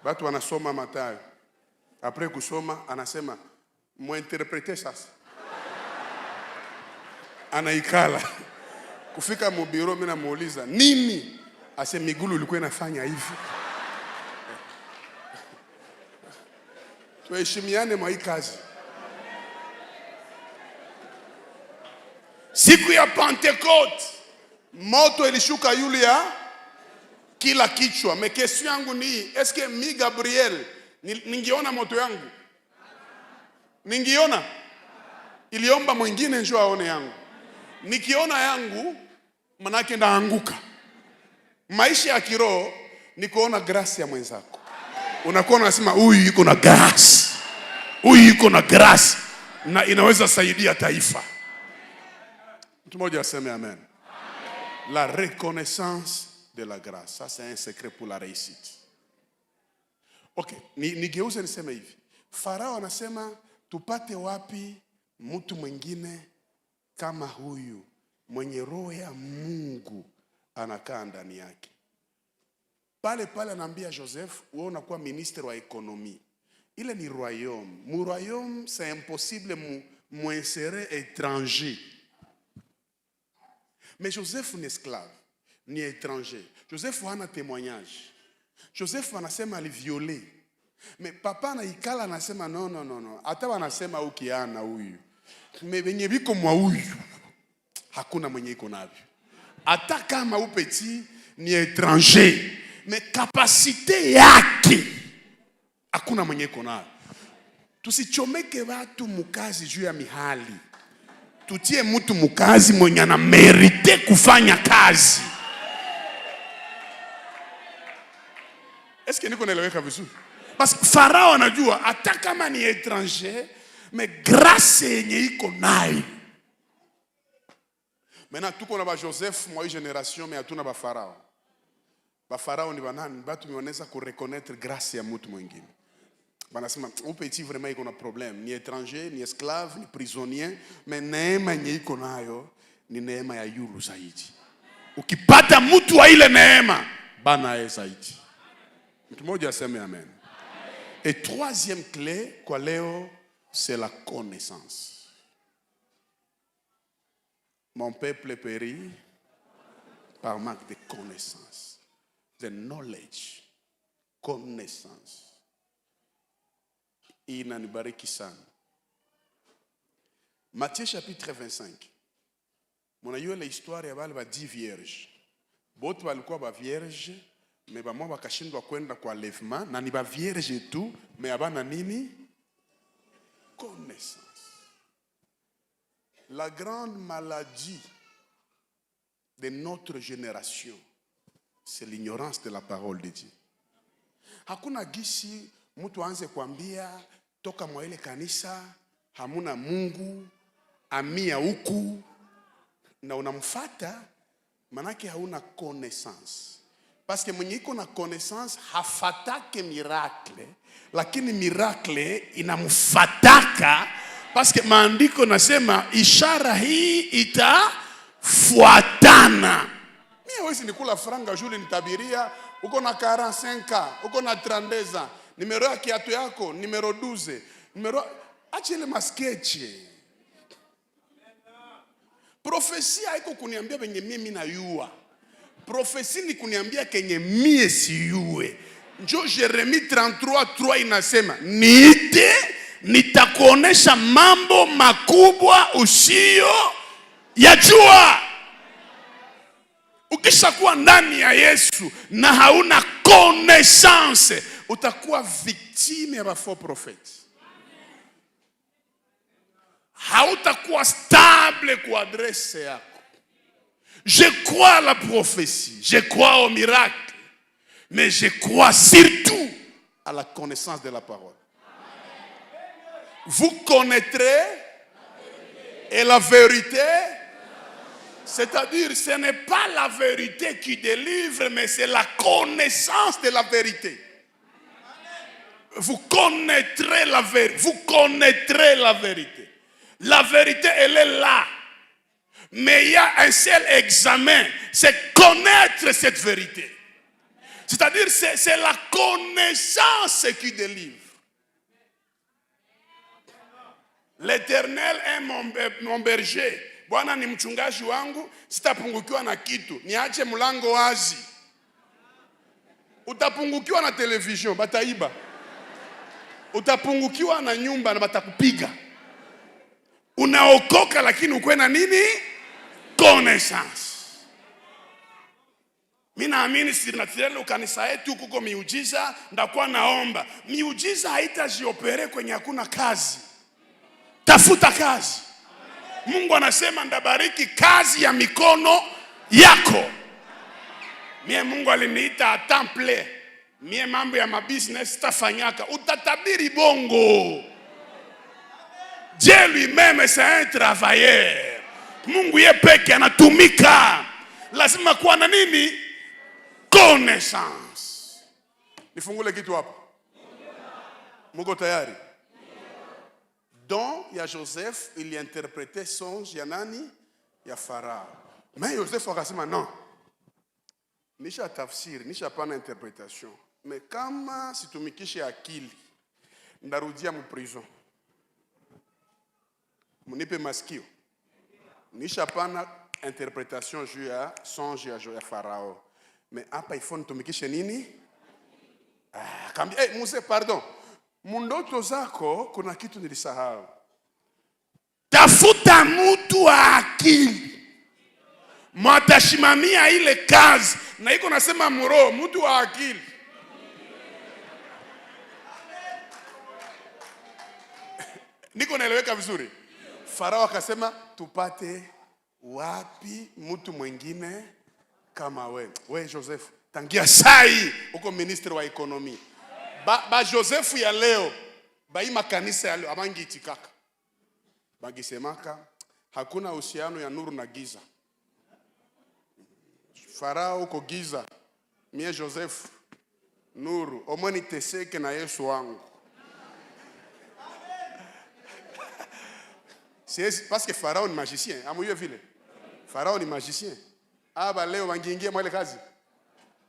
Batu wanasoma Mathayo. Après kusoma anasema muinterprete sasa. Anaikala. Kufika mu bureau mimi namuuliza nini? Ase migulu ilikuwa inafanya hivi. Tuheshimiane mwa hii kazi. Siku ya Pentecote moto ilishuka yule ya kila kichwa. Me question yangu ni eske mi Gabriel ningiona moto yangu? Ningiona? Iliomba mwingine njoo aone yangu. Nikiona yangu manake ndaanguka. Maisha ya kiroho ni kuona grace ya mwenzako. Unakuwa unasema huyu yuko na grace. Huyu yuko na grace na inaweza saidia taifa. Mtu mmoja aseme amen. La reconnaissance de la grâce. Ça c'est un secret pour la réussite. Okay, nigeuze niseme hivi. Farao anasema tupate wapi mtu mwingine kama huyu mwenye roho ya Mungu anakaa ndani yake. Pale anaambia Joseph, wewe unakuwa ministre wa économie. Ile ni royaume. Mu royaume c'est impossible mu insérer étranger. Mais Joseph ni esclave, ni étranger. Joseph hana témoignage. Joseph anasema aliviolé. Mais papa na ikala anasema no. Hata wanasema ukiana huyu. Mais benye biko mwa huyu. Hakuna mwenye iko navyo. Hata kama upeti ni étranger, mais capacité yake hakuna mwenye iko nayo. Tusichomeke watu mukazi juu ya mihali. Tutie mtu mukazi mwenye ana merite kufanya kazi. Est-ce que niko naeleweka vizuri? Parce que Farao anajua hata kama ni étranger, mais grâce yenye iko nayo. Maintenant tuko na ba Joseph moi génération mais hatuna ba Farao. Ba Farao ni banani? Batu wanaweza ku reconnaître grâce ya mtu mwingine. Banasema upeti vraiment iko na problème, ni étranger, ni esclave, ni prisonnier, mais neema yenye iko nayo ni neema ya yulu zaidi. Ukipata mtu wa ile neema, bana zaidi. Mtu mmoja aseme amen. Et troisième clé kwa leo, c'est la connaissance. Mon peuple périt par manque de connaissance. The knowledge. Connaissance. Inanibariki sana. Matthieu chapitre 25. Mnajua ile histoire ya wale 10 vierges. Bote walikuwa ba vierge, mais ba mwa bakashindwa kwenda kwa lèvement na ni ba vierge tu, mais abana nini? Connaissance. La grande maladie de notre génération, c'est l'ignorance de la parole de Dieu. Hakuna gisi mtu aanze kuambia toka mwa ile kanisa hamuna Mungu, amia huku na unamfuata, manake hauna connaissance. Parce que mwenye iko na connaissance hafatake miracle, lakini miracle inamfataka parce que maandiko nasema ishara hii itafuatana. Mimi hawezi nikula franga juli nitabiria uko na 45 uko na 30 numero ya kiatu yako numero 12 numero acha ile maskeche. Profesia haiko kuniambia benye mimi na yua. Profesi ni kuniambia kenye mie siyue. Njo Jeremie 33:3 inasema niite nitakuonesha mambo makubwa usio yajua. Ukishakuwa ndani ya Yesu na hauna connaissance, utakuwa victime ya faux prophète. Hautakuwa stable kwa adresse yako. Je crois à la prophétie, je crois au miracle, mais je crois surtout à la connaissance de la parole. Vous connaîtrez et la vérité, c'est-à-dire ce n'est pas la vérité qui délivre, mais c'est la connaissance de la vérité. Vous connaîtrez la vérité. Vous connaîtrez la vérité. La vérité, elle est là. Mais il y a un seul examen, c'est connaître cette vérité. C'est-à-dire c'est la connaissance qui délivre. L'Éternel est mon berger. Bwana ni mchungaji wangu, sitapungukiwa na kitu. Niache mlango wazi. Utapungukiwa na television, bataiba. Utapungukiwa na nyumba na batakupiga. Unaokoka lakini ukwe na nini? Connaissance. Mimi naamini siri kanisa yetu kuko miujiza, ndakuwa naomba. Miujiza haitajiopere kwenye hakuna kazi. Tafuta kazi. Mungu anasema ndabariki kazi ya mikono yako. Mie Mungu aliniita a temps plein. Mie mambo ya mabusiness tafanyaka. Utatabiri bongo. Dieu lui-même c'est un travailleur. Mungu ye peke anatumika. Lazima kuwa na nini? Connaissance. Nifungule kitu hapa. Muko tayari? Donc, il y a Joseph, il interprétait songe ya nani? Ya Farao. Mais Joseph akasema non. Nisha tafsiri, nisha pana interpretation. Mais kama situmikishe akili, ndarudia mu prison. Munipe maskio. Nisha pana interpretation juu ya songe ya Farao. Mais hapa il faut nitumikishe nini? Muse, pardon. Mundoto zako kuna kitu nilisahau. Tafuta mtu wa akili. Mwatashimamia ile kazi. Na iko nasema muro, mtu wa akili. Niko naeleweka vizuri. Farao akasema tupate wapi mtu mwingine kama wewe. Wewe Joseph, tangia sai uko ministre wa ekonomi. Ba Joseph ya leo, ba hii makanisa ya leo abangi itikaka. Bagisemaka hakuna uhusiano ya nuru na giza. Farao uko giza, mie Joseph nuru, omoni teseke na Yesu wangu. C'est parce que Farao ni magicien, amuyo vile. Farao ni magicien. Aba leo wangiingia mwele kazi.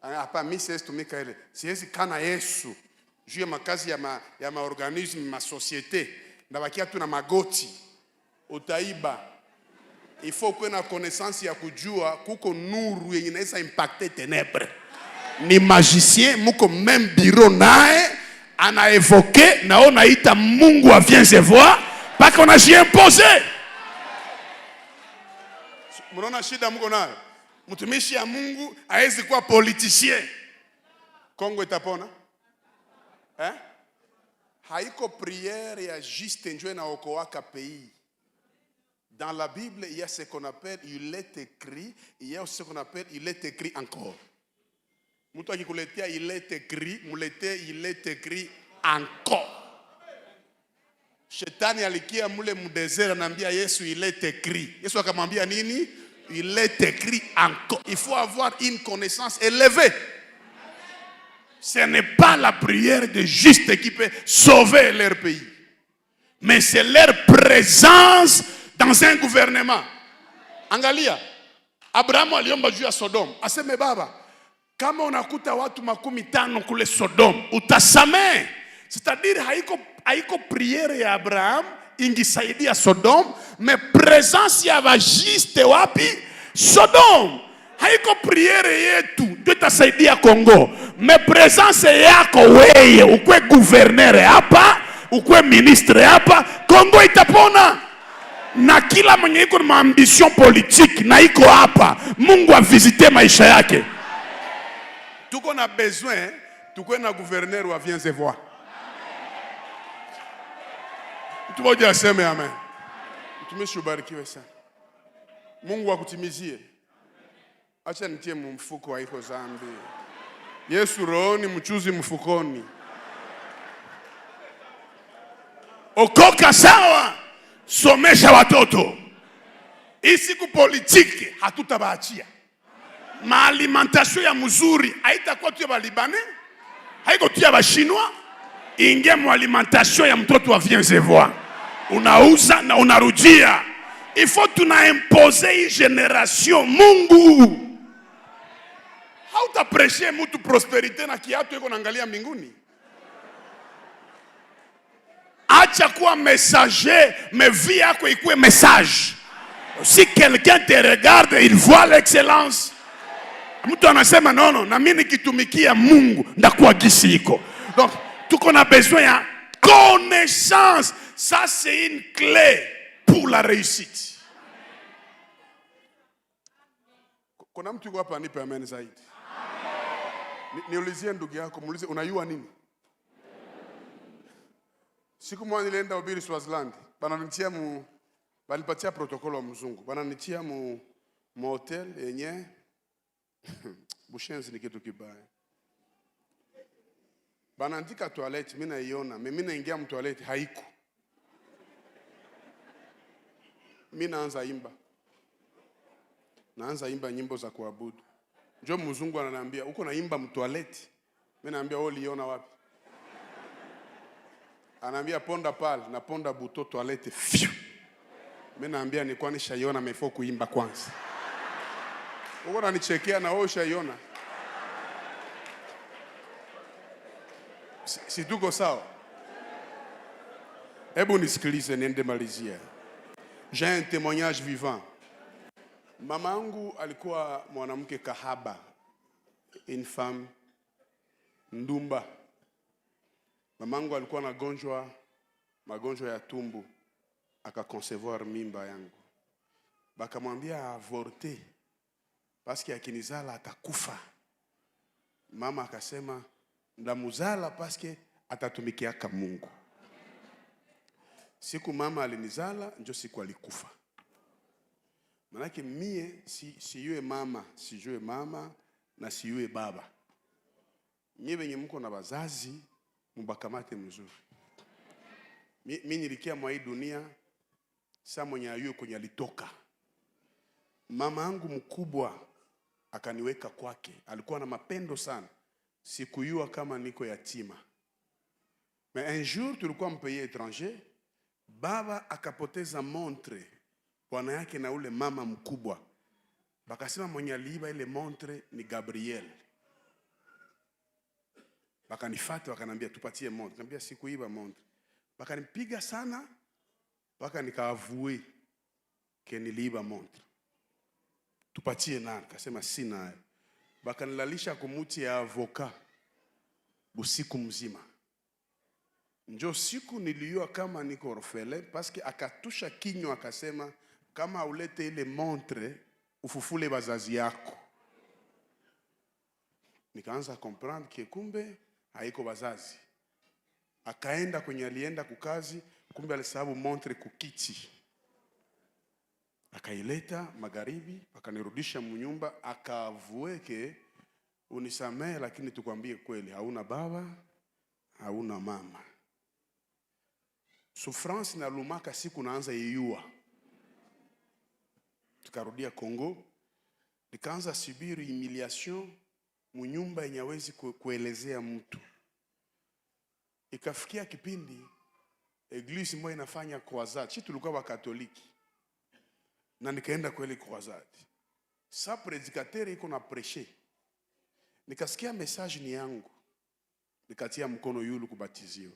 Hapa mimi siwezi tumika ile. Siwezi kana Yesu. Juu ya makazi ya maorganisme, ma société. Ndabakia tu na magoti. Utaiba. Il faut kuwe na connaissance ya kujua kuko nuru yenye inaweza impacter ténèbres. Ni magicien, muko même bureau nae, ana évoqué, naona ita Mungu avient se voir, pas qu'on a j'y imposé. Mnaona shida muko nayo? Mtumishi ya Mungu haezi kuwa politicien. Kongo itapona? Haiko prière ya juste njwe na okoaka pays. Dans la Bible, il y a ce qu'on appelle il est écrit, il y a ce qu'on appelle il est écrit encore. Mtu akikuletea il est écrit, mulete il est écrit encore. Shetani alikia mule mdesert anambia Yesu il est écrit. Yesu akamwambia nini? Il est écrit encore. Il faut avoir une connaissance élevée. Ce n'est pas la prière de juste qui peut sauver leur pays. Mais c'est leur présence dans un gouvernement. Angalia, Abraham aliomba juu ya Sodom. Aseme baba, kama unakuta watu 50 kule Sodom, utasamee. C'est-à-dire haiko prière ya Abraham ingisaidia Sodom, mais présence ya vajiste wapi? Sodom. Haiko priere yetu ndio itasaidia Kongo, mais présence yako wewe ukwe gouverneur hapa ukwe ministre hapa, Kongo itapona. Na kila mwenye iko na ambition politique na iko hapa, Mungu avisite maisha yake. Tuko na besoin, tuko na gouverneur wa Viens et Vois. Mtu mmoja aseme amen. Mtumishi ubarikiwe sana. Mungu akutimizie. Acha nitie mfuko wa iko zambi. Yesu rohoni, mchuzi mfukoni. Okoka sawa, somesha watoto. Isiku politiki hatutabaachia. Maalimentation ya mzuri haitakuwa tu ya Libanais, haiko tu ya Chinois. Ingia mu alimentation ya mtoto wa Viens et Vois. Unauza na unarudia. Il faut tuna imposer hii generation Mungu. Hautapreshe mtu prosperite na kiatu yako naangalia mbinguni. Acha kuwa messager, mais vie yako ikuwe message. Si quelqu'un te regarde, il voit l'excellence. Mtu anasema non, na mimi nikitumikia Mungu ndakuwa gisi iko. Donc tuko na besoin ya connaissance. Ça c'est une clé pour la réussite. Kuna mtu yuko hapa anipe amen zaidi. Niulizie ndugu yako, muulize unayua nini? Siku moja nilienda ubiri Swaziland. Banipatia protokolo wa mzungu. Bananitia mu hotel yenye bushenzi ni kitu kibaya. Banaandika toilet, mimi naiona, mimi naingia mu toilet haiko. Mimi naanza imba nyimbo za kuabudu. Njoo mzungu ananiambia, "Uko naimba mu toilet?" Mimi naambia, "Wewe uliona wapi?" Anaambia, "Ponda pale, na ponda buto toilet." Mimi naambia, "Ni kwani shaiona mefo kuimba kwanza." Uko unanichekea na wewe shaiona. Si tuko sawa? Hebu nisikilize niende malizia. J'ai un témoignage vivant. Mama yangu alikuwa mwanamke kahaba, une femme ndumba. Mama yangu alikuwa na magonjwa ya tumbo, akaconcevoir mimba yangu. Bakamwambia avorter parce que akinizala atakufa. Mama akasema ndamuzala parce que atatumikiaka Mungu. Siku mama alinizala ndio siku alikufa. Manake mie siyue mama, sijue mama na siyue baba. Nyie wenye mko na bazazi mubakamate mzuri. Mimi nilikia mwa hii dunia saa mwenye ayue kwenye alitoka. Mama yangu mkubwa akaniweka kwake. Alikuwa na mapendo sana. Sikuyua kama niko yatima. Mais un jour tulikuwa mpeye étranger, baba akapoteza montre bwana yake na ule mama mkubwa. Bakasema mwenye aliiba ile montre ni Gabriel. Bakanifuata wakanambia tupatie montre. Niambia sikuiba montre. Bakanipiga sana mpaka nikaavue ke niliiba montre. Tupatie nani? Kasema sina hayo. Bakanilalisha kumuti ya avoka usiku mzima. Njo siku niliyua kama niko orphelin parce que akatusha kinywa akasema kama ulete ile montre ufufule bazazi yako. Nikaanza comprendre que kumbe haiko bazazi. Akaenda kwenye alienda kukazi, kumbe alisababu montre kukiti. Akaileta magharibi, akanirudisha mnyumba, akavueke unisamee lakini tukwambie kweli hauna baba, hauna mama. Souffrance na lumaka siku naanza yeyua. Tukarudia Kongo, nikaanza subiri humiliation mnyumba yenye hawezi kuelezea mtu. Ikafikia kipindi eglise moja inafanya croisade. Sisi tulikuwa wa Katoliki. Na nikaenda kweli croisade. Sa predicateur iko na prêcher. Nikasikia message ni yangu. Nikatia mkono yulu kubatiziwa.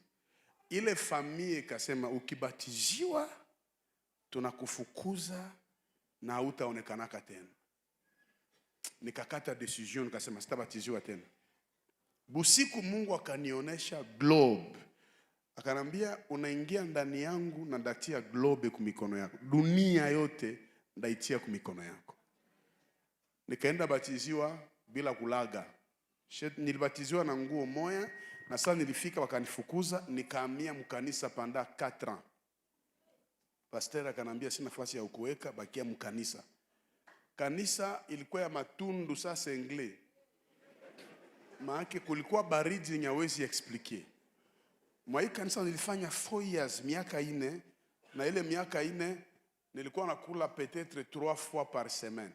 Ile famille ikasema ukibatiziwa tunakufukuza na hautaonekanaka tena. Nikakata decision nikasema sitabatiziwa tena. Busiku Mungu akanionesha globe. Akanambia unaingia ndani yangu na ndatia globe kumikono yako. Dunia yote ndaitia kumikono yako. Nikaenda batiziwa bila kulaga. Nilibatiziwa na nguo moya na sasa nilifika wakanifukuza nikahamia mkanisa panda 4 ans. Pasteur akanambia sina nafasi ya ukuweka, bakia mkanisa. Kanisa ilikuwa ya matundu sasa English. Maana kulikuwa baridi yenye hawezi expliquer. Mwa kanisa nilifanya 4 years, miaka 4, na ile miaka 4 nilikuwa nakula peut-être 3 fois par semaine.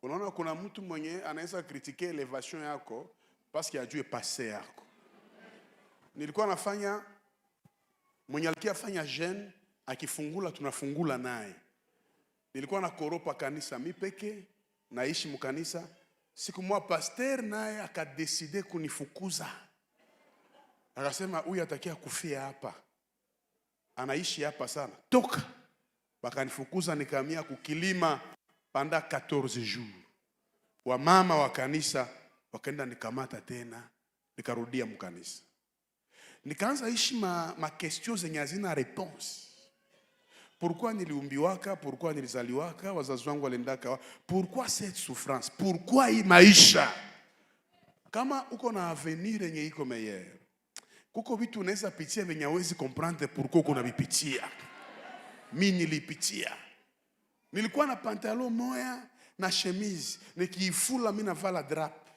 Unaona kuna mtu mwenye anaweza critiquer elevation yako parce qu'il ajue passé yako. Nilikuwa nafanya mwenye alikia fanya jeune akifungula tunafungula naye. Nilikuwa nakoropa kanisa mi peke naishi mkanisa. Siku moja pasteur naye akadeside kunifukuza. Akasema huyu atakia kufia hapa. Anaishi hapa sana. Toka. Bakanifukuza nikahamia kukilima panda 14 jours. Wa mama wa kanisa wakaenda nikamata tena, nikarudia mkanisa. Nikaanza ishi ma questions zenye hazina réponse. Pourquoi niliumbiwaka, pourquoi nilizaliwaka, wazazi wangu walendaka, pourquoi cette souffrance, pourquoi hii maisha? Kama uko na avenir yenye iko meilleur, kuko vitu unaweza pitia venye hawezi comprendre pourquoi uko unavipitia. Mimi nilipitia. Nilikuwa na pantalon moya na chemise, nikiifula mimi navala drap.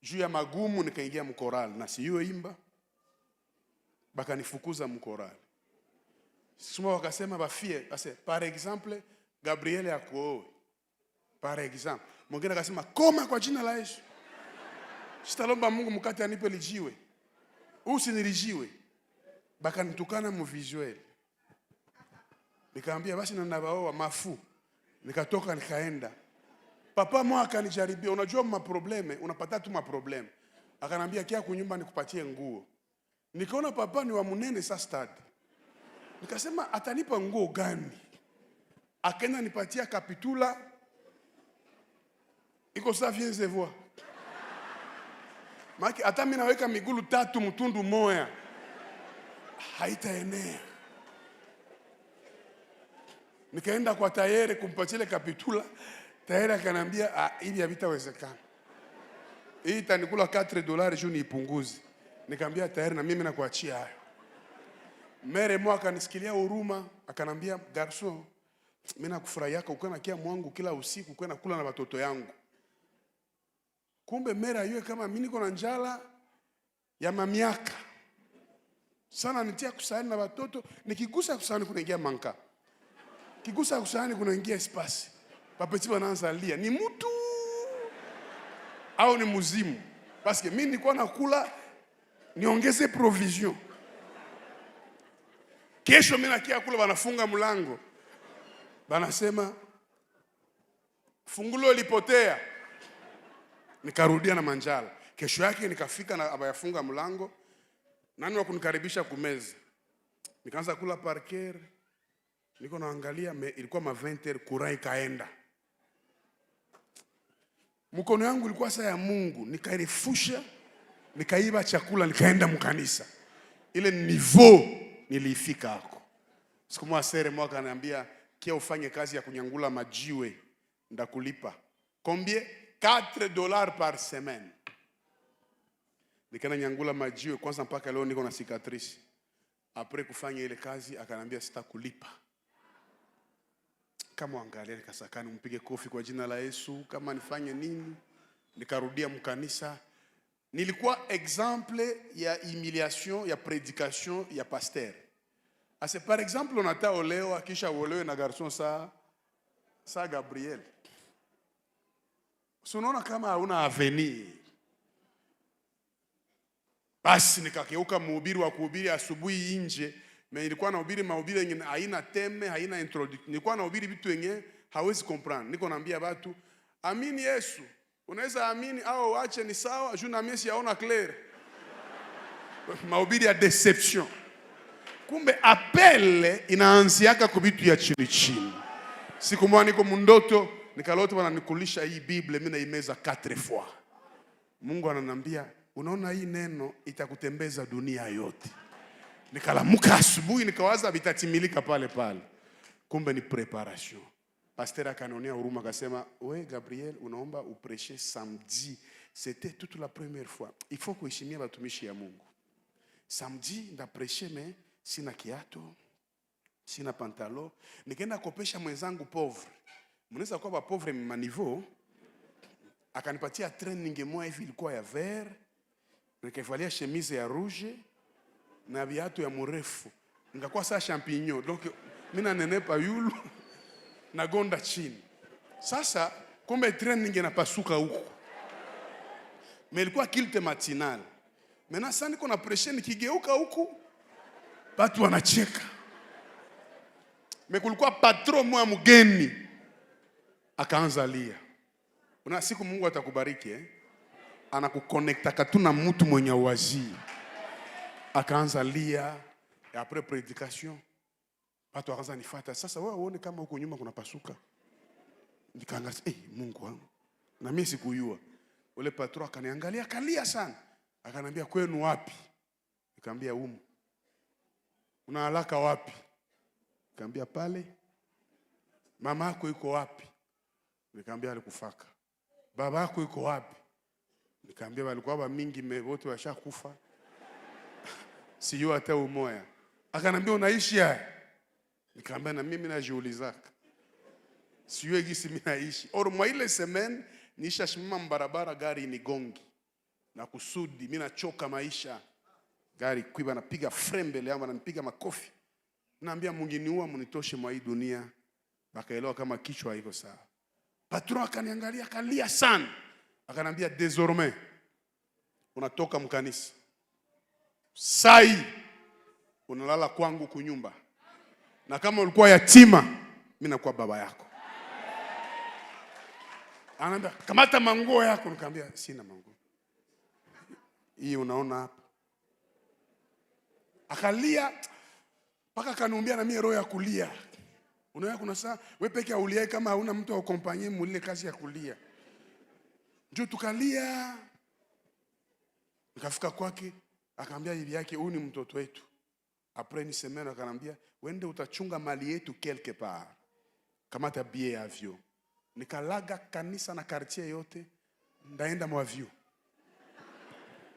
Juu ya magumu nikaingia mkorali na siyo imba. Bakanifukuza mkorali. Suma wakasema bafie, par exemple Gabriel akuoe. Par exemple, mwingine akasema koma kwa jina la Yesu. Sitalomba Mungu mkate anipe lijiwe. Usinilijiwe. Bakanitukana mu visuel. Nikaambia basi na nabaoa mafu. Nikatoka nikaenda. Papa mwa akanijaribia, unajua maprobleme, unapata tu maprobleme. Akanambia kia kunyumba nikupatie nguo. Nikaona papa ni wa munene sa stade. Nikasema atanipa nguo gani? Akaenda nipatia kapitula. Iko sa viens de voir. Maki hata mimi naweka migulu 3 mtundu moya. Haitaenea. Nikaenda kwa tayere kumpatia kapitula. Tayari akanambia hivi havitawezekana. Hii itanikula $4 juu niipunguze. Nikamwambia tayari na mimi nakuachia hayo. Mere mwaka akanisikilia huruma, akanambia garçon, mimi nakufurahia uko na kia mwangu kila usiku uko nakula na watoto yangu. Kumbe mere ayue kama mimi niko na njala ya mamiaka. Sana nitia kusahani na watoto, nikigusa kusahani kunaingia manka. Kigusa kusahani kunaingia espace. Papeti wanaanza lia, ni mtu au ni muzimu? Parce que mimi nilikuwa nakula niongeze provision. Kesho mimi nakia kula wanafunga mlango. Banasema fungulo lipotea. Nikarudia na manjala. Kesho yake nikafika na abayafunga mlango. Nani wa kunikaribisha kumeza? Nikaanza kula parker. Niko naangalia ilikuwa ma 20h kurai kaenda. Mkono yangu ilikuwa saa ya Mungu, nikairefusha, nikaiba chakula, nikaenda mkanisa. Ile niveau nilifika hako. Siku moja sere mwaka ananiambia kia ufanye kazi ya kunyangula majiwe ndakulipa. Combien? $4 par semaine. Nikaenda nyangula majiwe kwanza mpaka leo niko na cicatrice. Après kufanya ile kazi akanambia sitakulipa. Kama angalia nikasakani mpige kofi kwa jina la Yesu, kama nifanye nini? Nikarudia mkanisa. Nilikuwa exemple ya humiliation, ya prédication ya pasteur. Ase par exemple unata olewa kisha olewe na garçon sa Gabriel. Unaona kama hauna avenir. Basi nikakeuka mhubiri wa kuhubiri asubuhi nje. Mais nilikuwa nahubiri mahubiri yenye haina teme, haina introduction. Nilikuwa nahubiri vitu yenye hawezi comprendre. Niko naambia watu, amini Yesu. Unaweza amini au ache ni sawa, juu na mimi siaona clear. Mahubiri ya deception. Kumbe apele inaanziaka kwa vitu ya chini chini. Siku moja niko mundoto, nikalota wananikulisha hii Biblia mimi naimeza 4 fois. Mungu ananiambia, unaona hii neno itakutembeza dunia yote. Nikalamuka asubuhi nikawaza vitatimilika pale pale. Kumbe ni preparation. Pasteur akanionea huruma akasema, "We Gabriel, unaomba uprêcher samedi." C'était toute la première fois. Il faut kuheshimia watumishi ya Mungu. Samedi ndaprêcher mais sina kiato, sina pantalo. Nikaenda kopesha mwenzangu pauvre. Mnaweza kuwa pauvre maniveau. Akanipatia training moja hivi ilikuwa ya vert. Nikavalia chemise ya rouge na viatu ya mrefu. Nikakuwa saa champignon. Donc mimi nanenepa yulu na gonda chini. Sasa kumbe training inapasuka huko. Mais ilikuwa kilte matinal. Maintenant sasa niko na pressure nikigeuka huko watu wanacheka. Mais kulikuwa patron mwa mgeni akaanza lia. Una siku Mungu atakubariki anakuconnecta katuna mtu mwenye wazi. Akaanza lia et après prédication watu wakaanza nifuata. Sasa wewe uone kama huko nyuma kuna pasuka. Nikaangalia Mungu wangu. Na mimi sikujua. Ule patron akaniangalia kalia sana. Akaniambia kwenu wapi? Nikamwambia humu. Una haraka wapi? Nikamwambia pale. Mama yako yuko wapi? Nikamwambia alikufaka. Baba yako yuko wapi? Nikamwambia walikuwa baba mingi wote washakufa. Sio hata umoja. Akaniambia unaishi haya? Nikamwambia na mimi najiulizaka. Sio gisi mimi naishi. Mwa ile semaine nisha shimama mbarabara gari ni gongi. Na kusudi mimi nachoka maisha. Gari kuiba napiga frembele yangu ananipiga makofi. Naambia munginiua mnitoshe mwa hii dunia. Bakaelewa kama kichwa haiko sawa. Patron akaniangalia kalia sana. Akanambia désormais unatoka mkanisa. Sai unalala kwangu kunyumba. Na kama ulikuwa yatima, mimi nakuwa baba yako. Anambia kamata manguo yako. Nikamwambia sina manguo. Hii unaona hapa. Akalia paka kaniambia na mimi roho ya kulia. Unaona kuna saa wewe peke uliaye kama hauna mtu akukompanyie mulile kazi ya kulia. Njoo tukalia. Nikafika kwake akamwambia hivi yake huyu ni mtoto wetu. Après ni semaine akanambia wende utachunga mali yetu quelque part. Kamata billet ya avion. Nikalaga kanisa na quartier yote ndaenda mwa avion.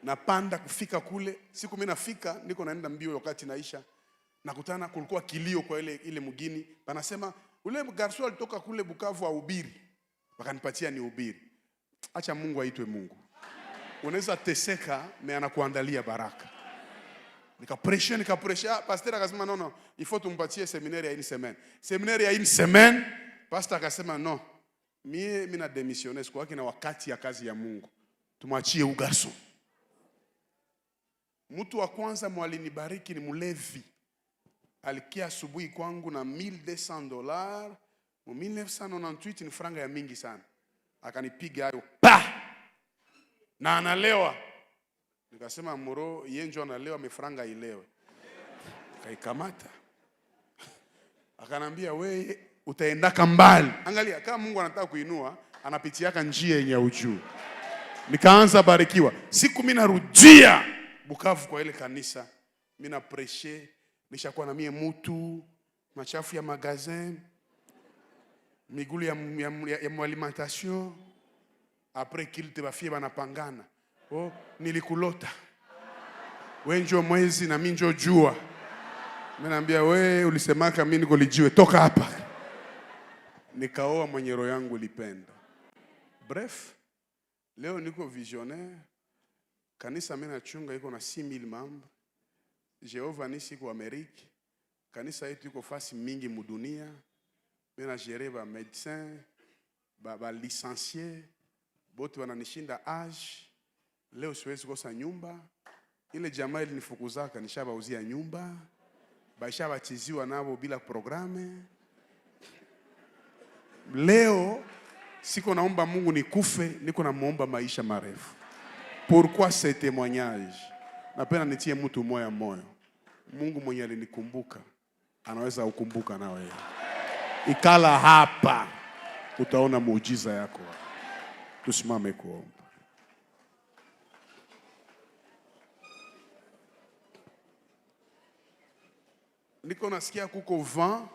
Napanda kufika kule, siku mimi nafika niko naenda mbio wakati naisha. Nakutana kulikuwa kilio kwa ile mgini. Wanasema ule garso alitoka kule Bukavu ahubiri. Wakanipatia ni hubiri. Acha Mungu aitwe Mungu. Unaweza teseka na anakuandalia baraka. Nikapresha, pastor akasema no, il faut tumpatie seminaire ya une semaine. Seminaire ya une semaine, pastor akasema no. Mimi na démissionner siku yake na wakati ya kazi ya Mungu. Tumwachie ugaso. Mtu wa kwanza mwalinibariki ni mlevi. Alikia asubuhi kwangu na $1200. Mu 1998 ni franga ya mingi sana. Akanipiga hayo pa. Na analewa. Nikasema moro yenjo analewa mefranga ilewe. Kaikamata. Akanambia we utaendaka mbali. Angalia kama Mungu anataka kuinua, anapitiaka njia yenye ujuu. Nikaanza barikiwa. Siku mimi narudia Bukavu kwa ile kanisa. Mimi na prêcher, nishakuwa na mie mutu, machafu ya magazin, migulu ya alimentation. Après kilte bafie banapangana. Nilikulota. Wewe njoo mwezi na mimi njoo jua. Mimi naambia wewe ulisemaka mimi niko lijiwe, toka hapa. Nikaoa mwenye roho yangu lipenda. Bref, leo niko visionnaire. Kanisa mimi nachunga iko na 6000 membres. Jehova nisi kwa Amerika. Kanisa yetu iko fasi mingi mudunia. Mimi na gérer ba médecin, ba licencié, bote wananishinda age. Leo siwezi kosa nyumba. Ile jamaa ilinifukuzaka nishabauzia nyumba. Baisha batiziwa nabo bila programe. Leo siko naomba Mungu nikufe, niko namuomba maisha marefu. Pourquoi ce témoignage? Napenda nitie mtu moyo moyo. Mungu mwenye alinikumbuka anaweza kukumbuka na wewe. Ikala hapa utaona muujiza yako. Tusimame kuomba. niko nasikia kuko vent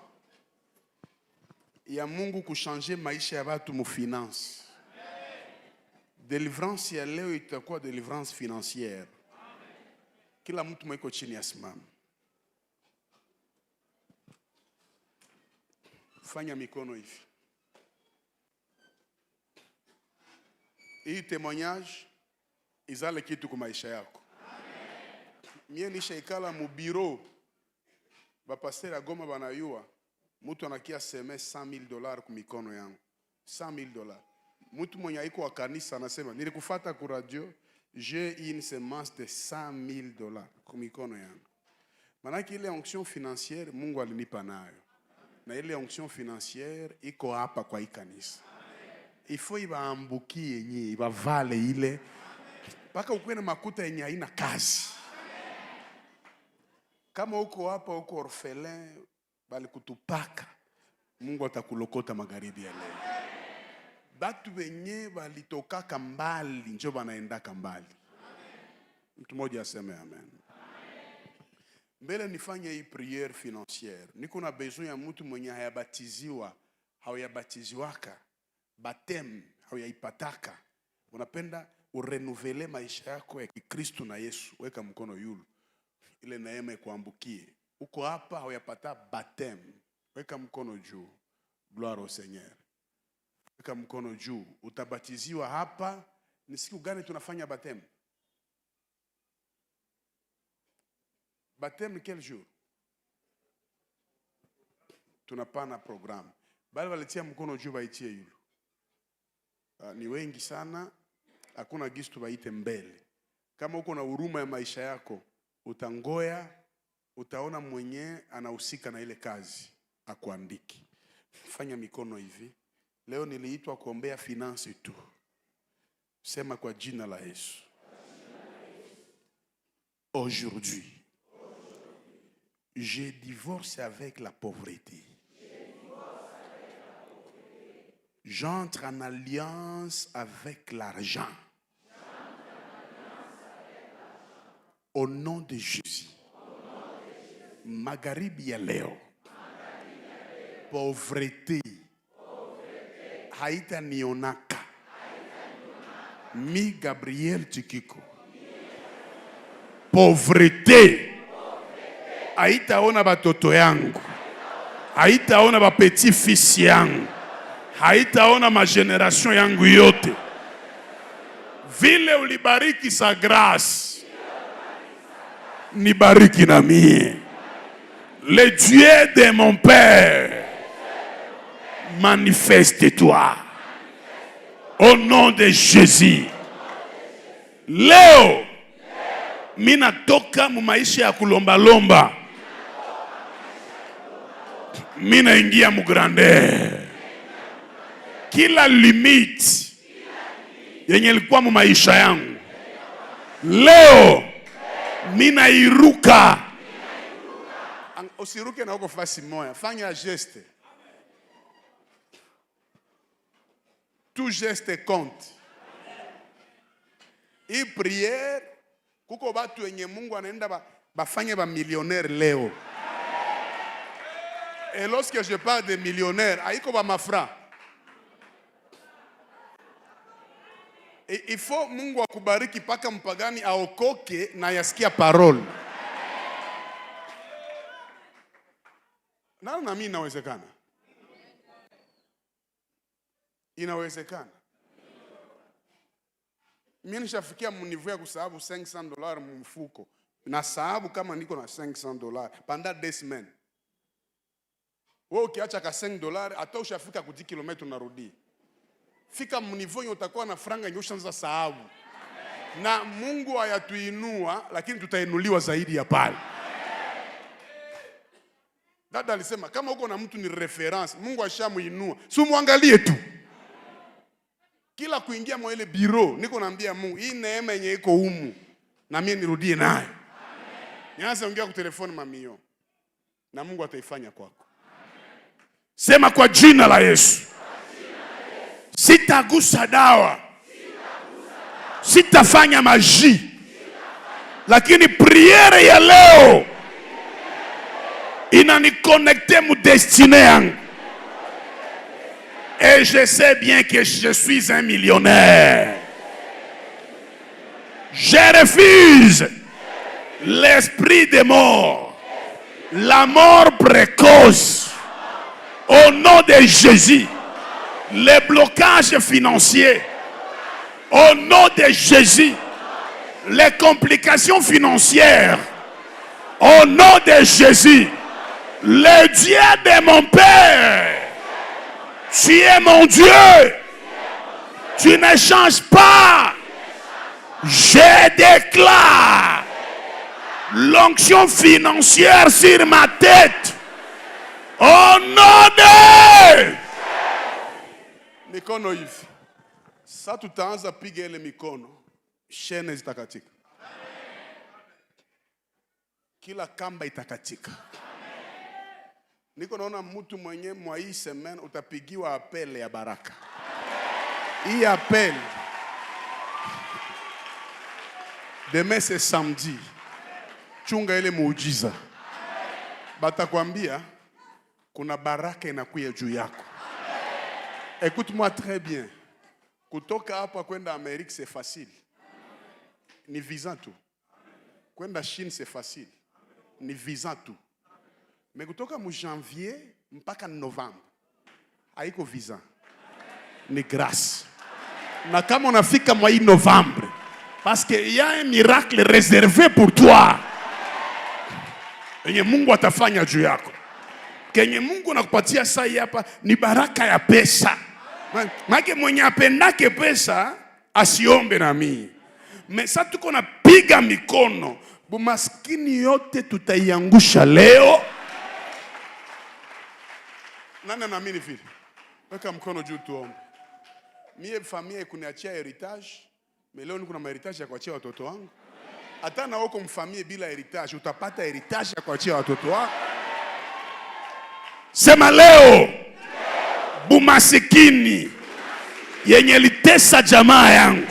ya Mungu kuchanger maisha ya watu mu finance. Délivrance ya leo itakuwa délivrance financière. Kila mtu mweko chini ya simama. Fanya mikono hivi. Hii témoignage izale kitu kwa maisha yako. Mie nishaikala mu bureau. Ba pasteur ya Goma banayua. Mtu anakia seme $100,000 kwa mikono yangu. $100,000. Mtu mwenye haiko wa kanisa anasema nilikufata ku radio, j'ai une semence de $100,000 kwa mikono yangu. Manaki ile onction financière Mungu alinipa nayo. Na ile onction financière iko hapa kwa hii kanisa. Il faut ibaambukie yenye, ibavale ile. Paka ukuwe na makuta yenye haina kazi. Kama uko hapa uko orphelin, bali kutupaka, Mungu atakulokota magharibi ya leo. Batu wenye balitoka kambali, njo banaenda kambali. Mtu mmoja aseme amen. Mbele nifanye hii prière financière. Niko na besoin ya mtu mwenye hayabatiziwa, hauyabatiziwaka, batem, hauyaipataka. Unapenda urenuvele maisha yako ya Kikristo na Yesu. Weka mkono yulu. Ile neema ikuambukie. Uko hapa hauyapata batem. Weka mkono juu. Gloire au Seigneur. Weka mkono juu. Utabatiziwa hapa. Ni siku gani tunafanya batem? Batem ni quel jour? Tunapana programu. Bali waletia mkono juu baitie yulu. Ni wengi sana. Hakuna gistu tubaite mbele. Kama uko na huruma ya maisha yako, utangoya, utaona mwenye anahusika na ile kazi, akuandiki. Fanya mikono hivi. Leo niliitwa kuombea finance tu. Sema kwa jina la Yesu. Aujourd'hui, je divorce avec la pauvreté. J'entre en alliance avec l'argent. Au nom de Jésus. Magharibi ya leo. Pauvreté. Haita nionaka. Mi Gabriel Tikiko. Pauvreté. Haita ona batoto yangu. Haita ona ba petit fils yangu. Haitaona ma generation yangu yote. Vile ulibariki sa grâce, nibariki na mie. Le Dieu de mon Père, manifeste-toi. Au nom de Jésus. Leo, mina toka mu maisha ya kulomba-lomba. Mina ingia mu grandeur. Kila limite yenye ilikuwa mu maisha yangu leo mina iruka. Usiruke na uko fasi moya. Fanya geste. Tout geste compte. Hii prière kuko batu wenye Mungu anaenda bafanye ba millionnaire leo. Et lorsque je parle de millionnaire, haiko ba mafra. Il faut Mungu akubariki paka mpagani aokoke na yasikia parole. Na mimi inawezekana. Inawezekana. Mimi nishafikia mnivu ya kusahabu $500 mfuko. Na sahabu kama niko na $500 pendant 2 semaines. Wewe ukiacha ka $5 hata ushafika ku 10 km unarudi. Fika mnivu yenye utakuwa na franga nyoshanza sahabu. Na Mungu hayatuinua lakini tutainuliwa zaidi ya pale. Dada alisema kama uko na mtu ni reference, Mungu ashamuinua. Si muangalie tu. Kila kuingia mwa ile biro, niko naambia Mungu, hii neema yenye iko humu na mimi nirudie nayo. Nianze ongea kwa telefoni mamio. Na Mungu ataifanya kwako. Sema kwa jina la Yesu. Sitagusa dawa. Sitafanya maji. Lakini priere ya leo Inanikonekte mu destine yangu. Et je sais bien que je suis un millionnaire. Je refuse l'esprit de mort, la mort précoce. Au nom de Jésus, les blocages financiers. Au nom de Jésus, les complications financières. Au nom de Jésus, le Dieu de mon Père. Tu es mon Dieu. Tu ne changes pas. Je déclare l'onction financière sur ma tête. Au nom de mikono hivi. Sasa tutaanza piga ile mikono. Shene zitakatika. Kila kamba itakatika. Niko naona mtu mwenye mwa hii semaine utapigiwa apele ya baraka. Hii apele. Demain c'est samedi. Chunga ile muujiza. Batakwambia kuna baraka inakuja juu yako. Écoute-moi très bien. Kutoka hapa kwenda Amerique c'est facile. Ni visa tu. Kwenda Chine c'est facile. Ni visa tu. Mais kutoka mu janvier mpaka novembre haiko visa. Ni grâce. Na kama unafika mwa hii novembre, parce qu'il y a un miracle réservé pour toi. Yenye Mungu atafanya juu yako. Kenye Mungu anakupatia sasa hapa ni baraka ya pesa. Maana mwenye apendake pesa asiombe na mimi. Sasa tuko na piga mikono. Bumaskini yote tutaiangusha leo. Nani anaamini vile? Weka mkono juu tuombe. Mie familia kuniachia heritage. Leo niko na heritage ya kuachia watoto wangu. Hata na wako mfamilia bila heritage, utapata heritage ya kuachia watoto wako. Sema leo. Bumasikini yenye litesa jamaa yangu.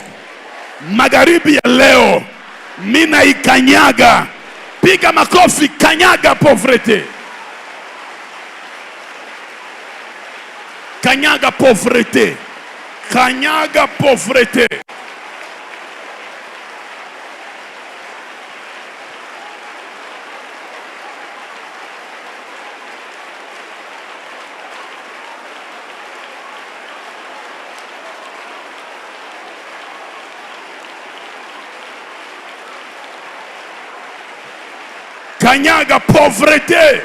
Magharibi ya leo mina ikanyaga. Piga makofi, kanyaga pauvreté. Kanyaga pauvreté. Kanyaga pauvreté. Kanyaga pauvreté.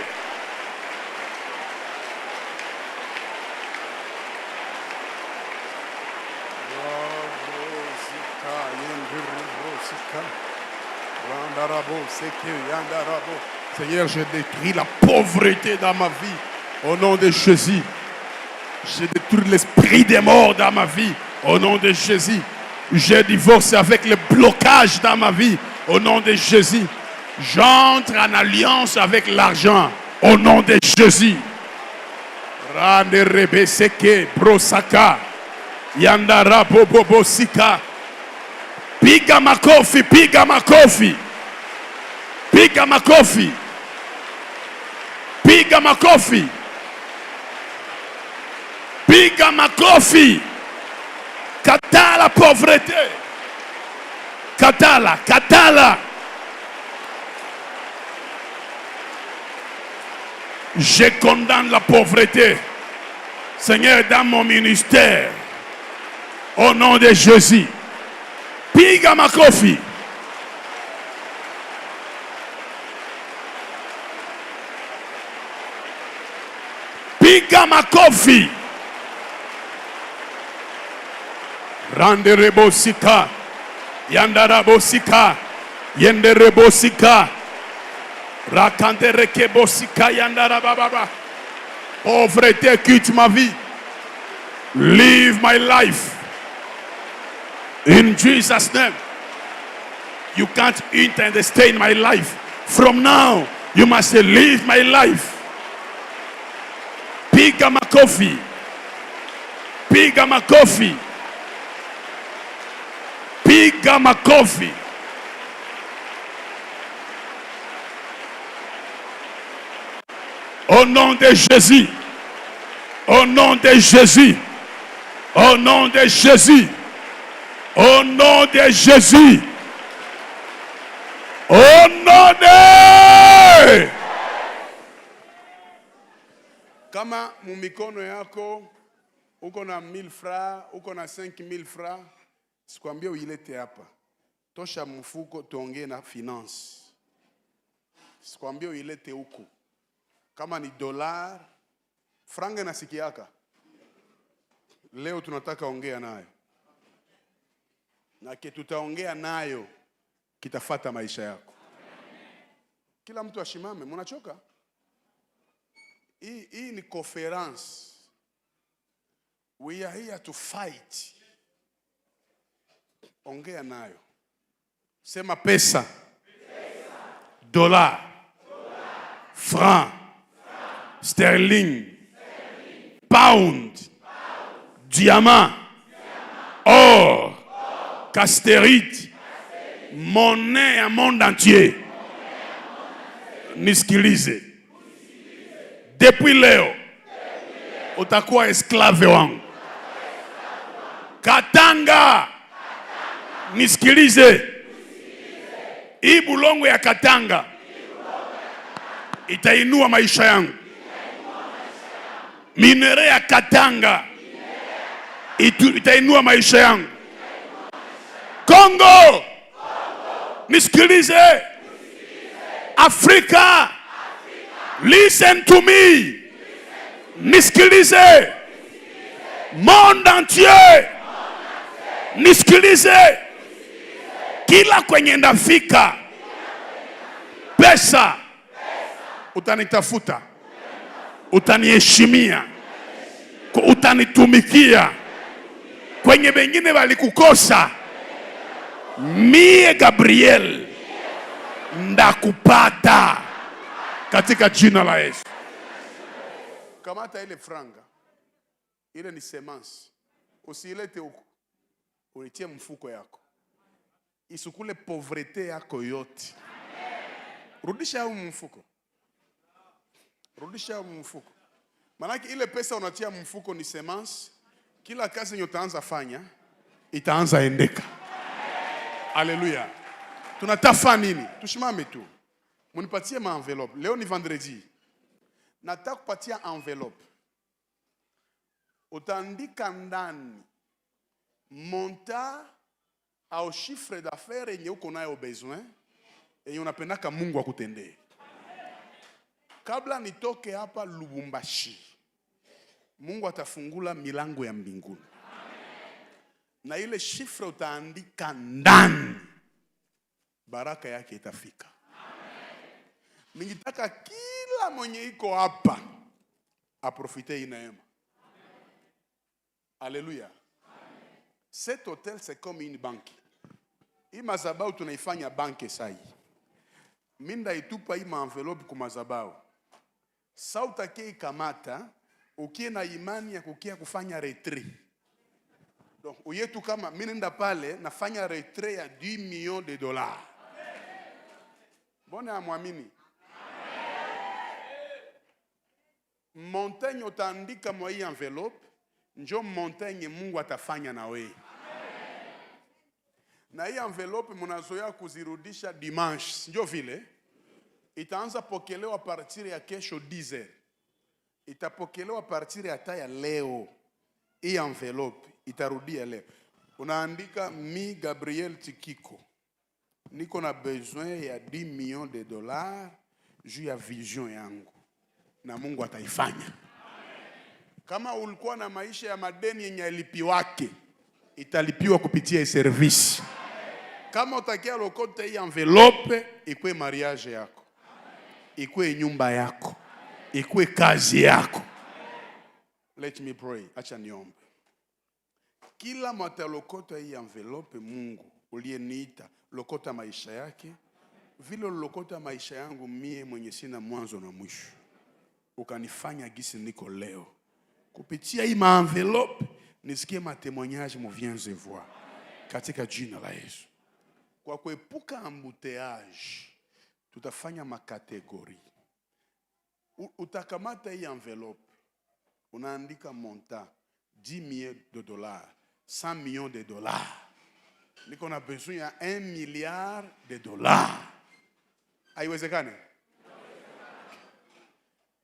Seigneur, je détruis la pauvreté dans ma vie. Au nom de Jésus. Je détruis l'esprit des morts dans ma vie. Au nom de Jésus. Je divorce avec le blocage dans ma vie. Au nom de Jésus. J'entre en alliance avec l'argent. Au nom de Jésus. Rande rebeseke brosaka. Yandara bobobo sika. Piga makofi, piga makofi. Piga makofi. Piga makofi. Piga makofi. Katala pauvreté. Katala, katala. Je condamne la pauvreté. Seigneur, dans mon ministère. Au nom de Jésus. Piga makofi. Piga makofi. Rande rebosika. Yandara bosika. Yende rebosika. Rakante rekebosika yandara bababa. Pauvreté quitte ma vie. Live my life. In Jesus' name. You can't enter and stay in my life. From now, you must live my life. Piga makofi. Piga makofi. Piga makofi. Au nom de Jésus. Au nom de Jésus. Au nom de Jésus. Au nom de Jésus. Au nom de... Kama mumikono yako uko na 1000 francs, uko na 5000 francs, sikwambia uilete hapa. Tosha mfuko tuongee na finance. Sikwambia uilete huku. Kama ni dollar, franga nasikiaka. Leo tunataka ongea nayo. Na tutaongea nayo kitafata maisha yako. Kila mtu ashimame, mnachoka? Hii ni conference. We are here to fight. Ongea nayo. Sema pesa. Dollar. Franc. Sterling. Pound. Diamant. Or. Castérite. Monnaie à monde entier. Nisikilize. Depuis leo utakuwa esklave wangu. Katanga. Nisikilize. Hii bulongo ya Katanga itainua maisha yangu. Minere ya Katanga itainua maisha yangu. Kongo. Nisikilize. Afrika. Listen to me. Nisikilize. Monde entier. Nisikilize. Kila kwenye ndafika. Pesa. Utanitafuta. Utaniheshimia. Utanitumikia. Kwenye wengine walikukosa. Mie Gabriel ndakupata katika jina la Yesu. Kamata ile franga. Ile ni semence. Usiilete huko. Ulitie mfuko yako. Isukule pauvreté yako yote. Rudisha huu mfuko. Rudisha huu mfuko. Manake ile pesa unatia mfuko ni semence. Kila kazi yenye utaanza fanya itaanza endeka. Haleluya. Tunatafa nini? Tushimame tu. Munipatie ma envelope. Leo ni vendredi. Nataka kupatia envelope. Utaandika ndani monta au chiffre d'affaires yenye uko nayo besoin yenye unapendaka Mungu akutendee. Kabla nitoke hapa Lubumbashi, Mungu atafungula milango ya mbinguni. Na ile chiffre utaandika ndani, baraka yake itafika. Ningetaka kila mwenye iko hapa aprofite hii neema. Alléluia. Cet hôtel c'est comme une banque. Hii mazabau tunaifanya banke sai. Minda itupa hii envelope kwa mazabau. Sauta kei kamata, ukie na imani ya kukia kufanya retrait. Donc uyetu kama minenda pale nafanya retrait ya 10 millions de dollars. Mbona amwamini? Montagne utaandika mwa hii envelope, njo montagne Mungu atafanya na wewe. Na hii envelope mnazoea kuzirudisha dimanche, njo vile itaanza pokelewa partir ya kesho 10h. Itapokelewa partir ya taya leo. Hii envelope itarudia leo. Unaandika mi Gabriel Tikiko. Niko na besoin ya 10 millions de dollars juu ya vision yangu. Na Mungu ataifanya. Kama ulikuwa na maisha ya madeni yenye yalipiwake, italipiwa kupitia service. Kama utakia lokote hii envelope, ikue mariage yako. Ikue nyumba yako. Ikue kazi yako. Let me pray. Acha niombe. Kila mata lokota hii envelope Mungu uliyeniita lokota maisha yake, vile lokota maisha yangu mie mwenye sina mwanzo na mwisho. Ukanifanya gisi niko leo. Kupitia hii envelope nisikie ma témoignage mo viens voir katika jina la Yesu. Kwa kuepuka embouteillage tutafanya makategori. utakamata hii envelope, unaandika montant 10 millions de dollars, 100 millions de dollars. Niko na besoin ya 1 milliard de dollars. Haiwezekani?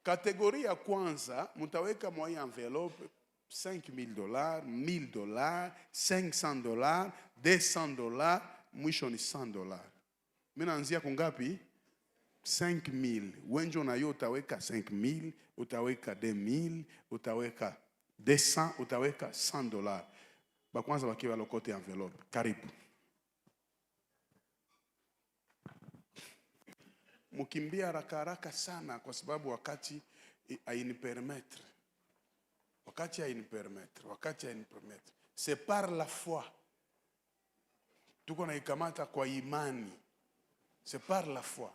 Kategoria ya kwanza, mutaweka mwa hii envelope $5,000, $1,000, $500, $200, mwisho ni $100. Mimi naanzia kungapi? 5,000. Wenje unayo utaweka 5,000, utaweka 2,000, utaweka 200, utaweka $100. Bakwanza bakiwa lokote envelope. Karibu. Mukimbia haraka haraka sana kwa sababu wakati hainipermettre. Wakati hainipermettre. C'est par la foi. Tuko na ikamata kwa imani. C'est par la foi.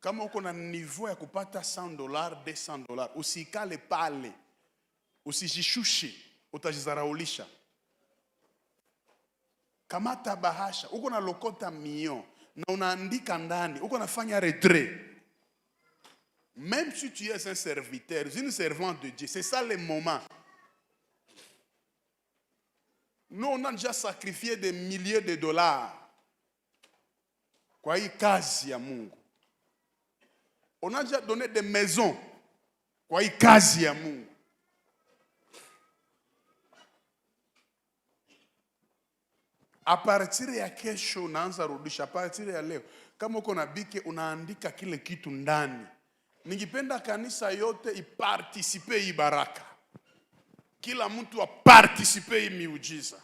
Kama uko na niveau ya kupata $100, $200, usikale pale. Usijishushe, utajizaraulisha. Kamata bahasha, uko na lokota million na unaandika ndani, uko nafanya retrait. Même si tu es un serviteur, une servante de Dieu, c'est ça le moment. Nous, on a déjà sacrifié des milliers de dollars kwa hii kazi ya Mungu. On a déjà donné des maisons kwa hii kazi ya Mungu. A partir ya kesho unaanza rudisha. A partir ya leo, kama uko na bike unaandika kile kitu ndani. Ningipenda kanisa yote iparticipe hii baraka. Kila mtu aparticipe hii miujiza.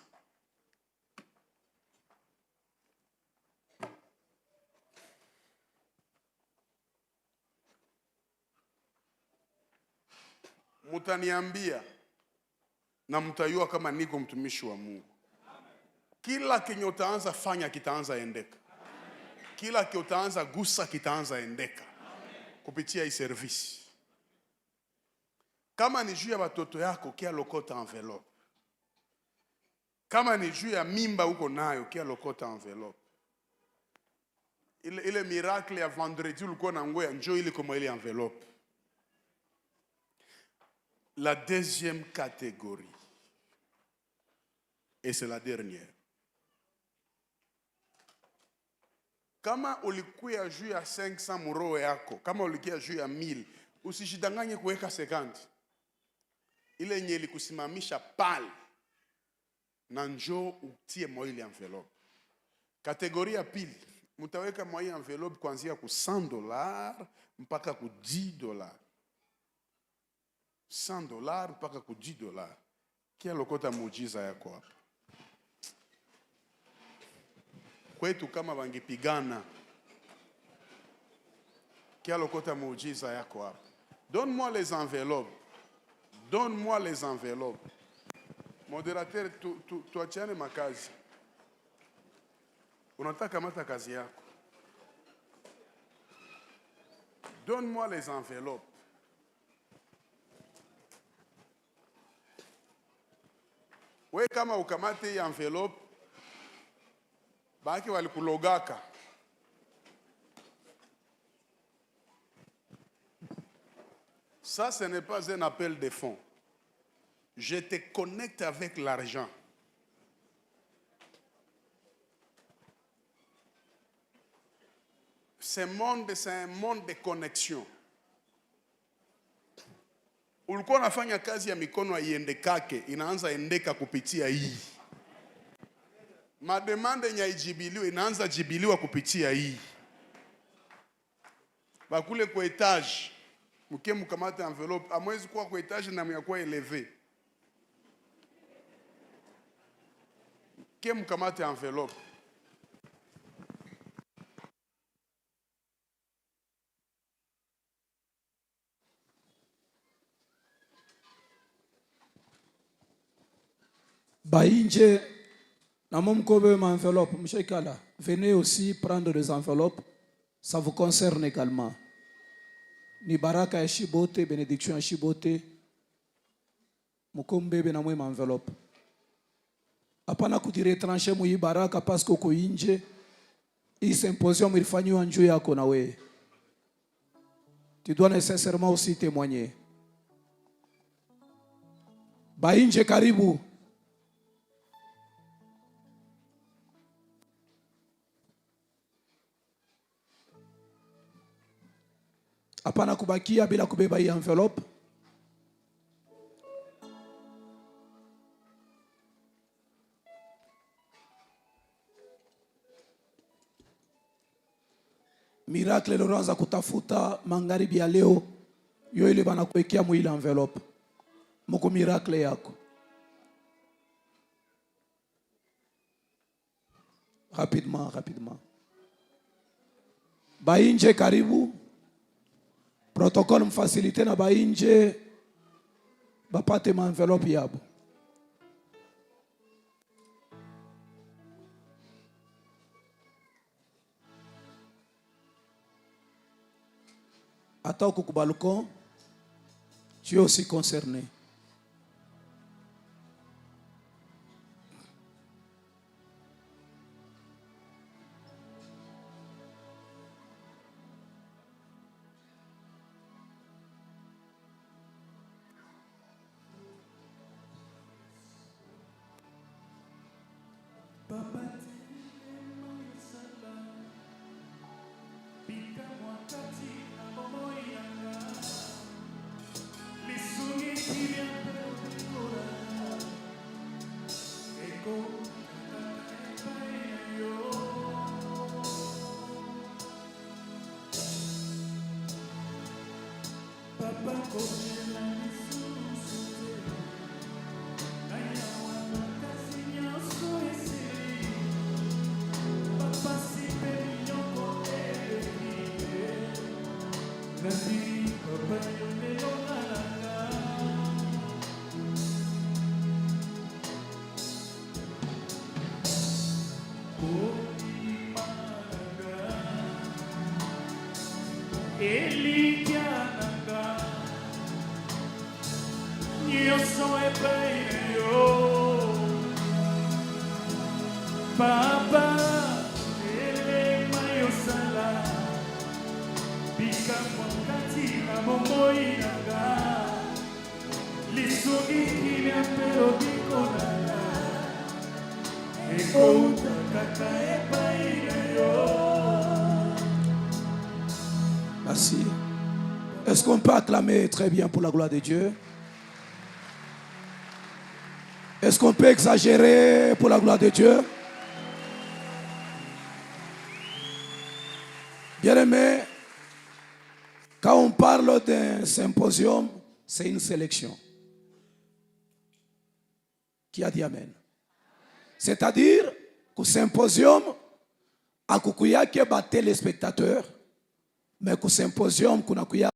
Mutaniambia na mtayua kama niko mtumishi wa Mungu. Kila kenye utaanza fanya kitaanza endeka. Kila kenye utaanza gusa kitaanza endeka. Kupitia hii service. Kama ni juu ya watoto yako, kia lokota envelope. Kama ni juu ya mimba uko nayo, kia lokota envelope. Ile miracle ya vendredi ulikuwa na ngoya, njoo ile kama ile envelope. La deuxième catégorie, et c'est la dernière. Kama ulikuwa juu ya 500 muro yako, kama ulikuwa juu ya 1000, usishidanganye kuweka 50. Ile yenye ilikusimamisha pale, na njoo utie mwa ile envelope. Kategoria pili, mtaweka mwa ile envelope kuanzia ku $100 mpaka ku $10. $100 mpaka ku $10. Kia lokota muujiza yako hapa. Kwetu kama wangepigana, kia lokota muujiza yako hapa. Donne-moi les enveloppes. Donne-moi les enveloppes. Modérateur, tuachane makazi. Unataka kamata kazi yako. Donne-moi les enveloppes. We kama ukamate hii envelope, baki walikulogaka. Ça, ce n'est pas un appel de fonds. Je te connecte avec l'argent. Ce monde, c'est un monde de connexion. Ulikuwa nafanya kazi ya mikono iendekake, inaanza endeka kupitia hii. Mademande nya ijibiliwe, inaanza jibiliwa kupitia hii. Bakule kwa etage, mke mkamata envelope, amwezi kuwa kwa etage na myakuwa eleve. Mke mkamata envelope. Bainje, namomkobe ma enveloppe, monsieur Kala. Venez aussi prendre des enveloppes. Ça vous concerne également. Ni baraka ya shibote, bénédiction ya shibote. Mukombebe na mwe ma enveloppe. Hapana kudiretranche mu baraka parce que uko inje. Hii symposium ilifanywa njoo yako na wewe. Tu dois nécessairement aussi témoigner. Bainje karibu. Hapana kubakia bila kubeba hii envelope. Miracle Lorenza kutafuta magharibi ya leo. Yo ile bana kuwekea mwili envelope. Mko miracle yako. Rapidement. Bainje karibu. Protocole mfacilite na bainje bapate ma envelope yabo. Ata uko ku balcon, tu es aussi concerné. Papa, ele mayosala, bika mwakati na momoinanga, lisugi kilia pero bikonana, eko utakata epainayo. Merci. Est-ce qu'on peut acclamer très bien pour la gloire de Dieu? Est-ce qu'on peut exagérer pour la gloire de Dieu? Bien-aimé, quand on parle d'un symposium, c'est une sélection. Qui a dit Amen? C'est-à-dire qu'au symposium, à kukuya ke ba téléspectateurs, mais qu'au symposium, kunakuya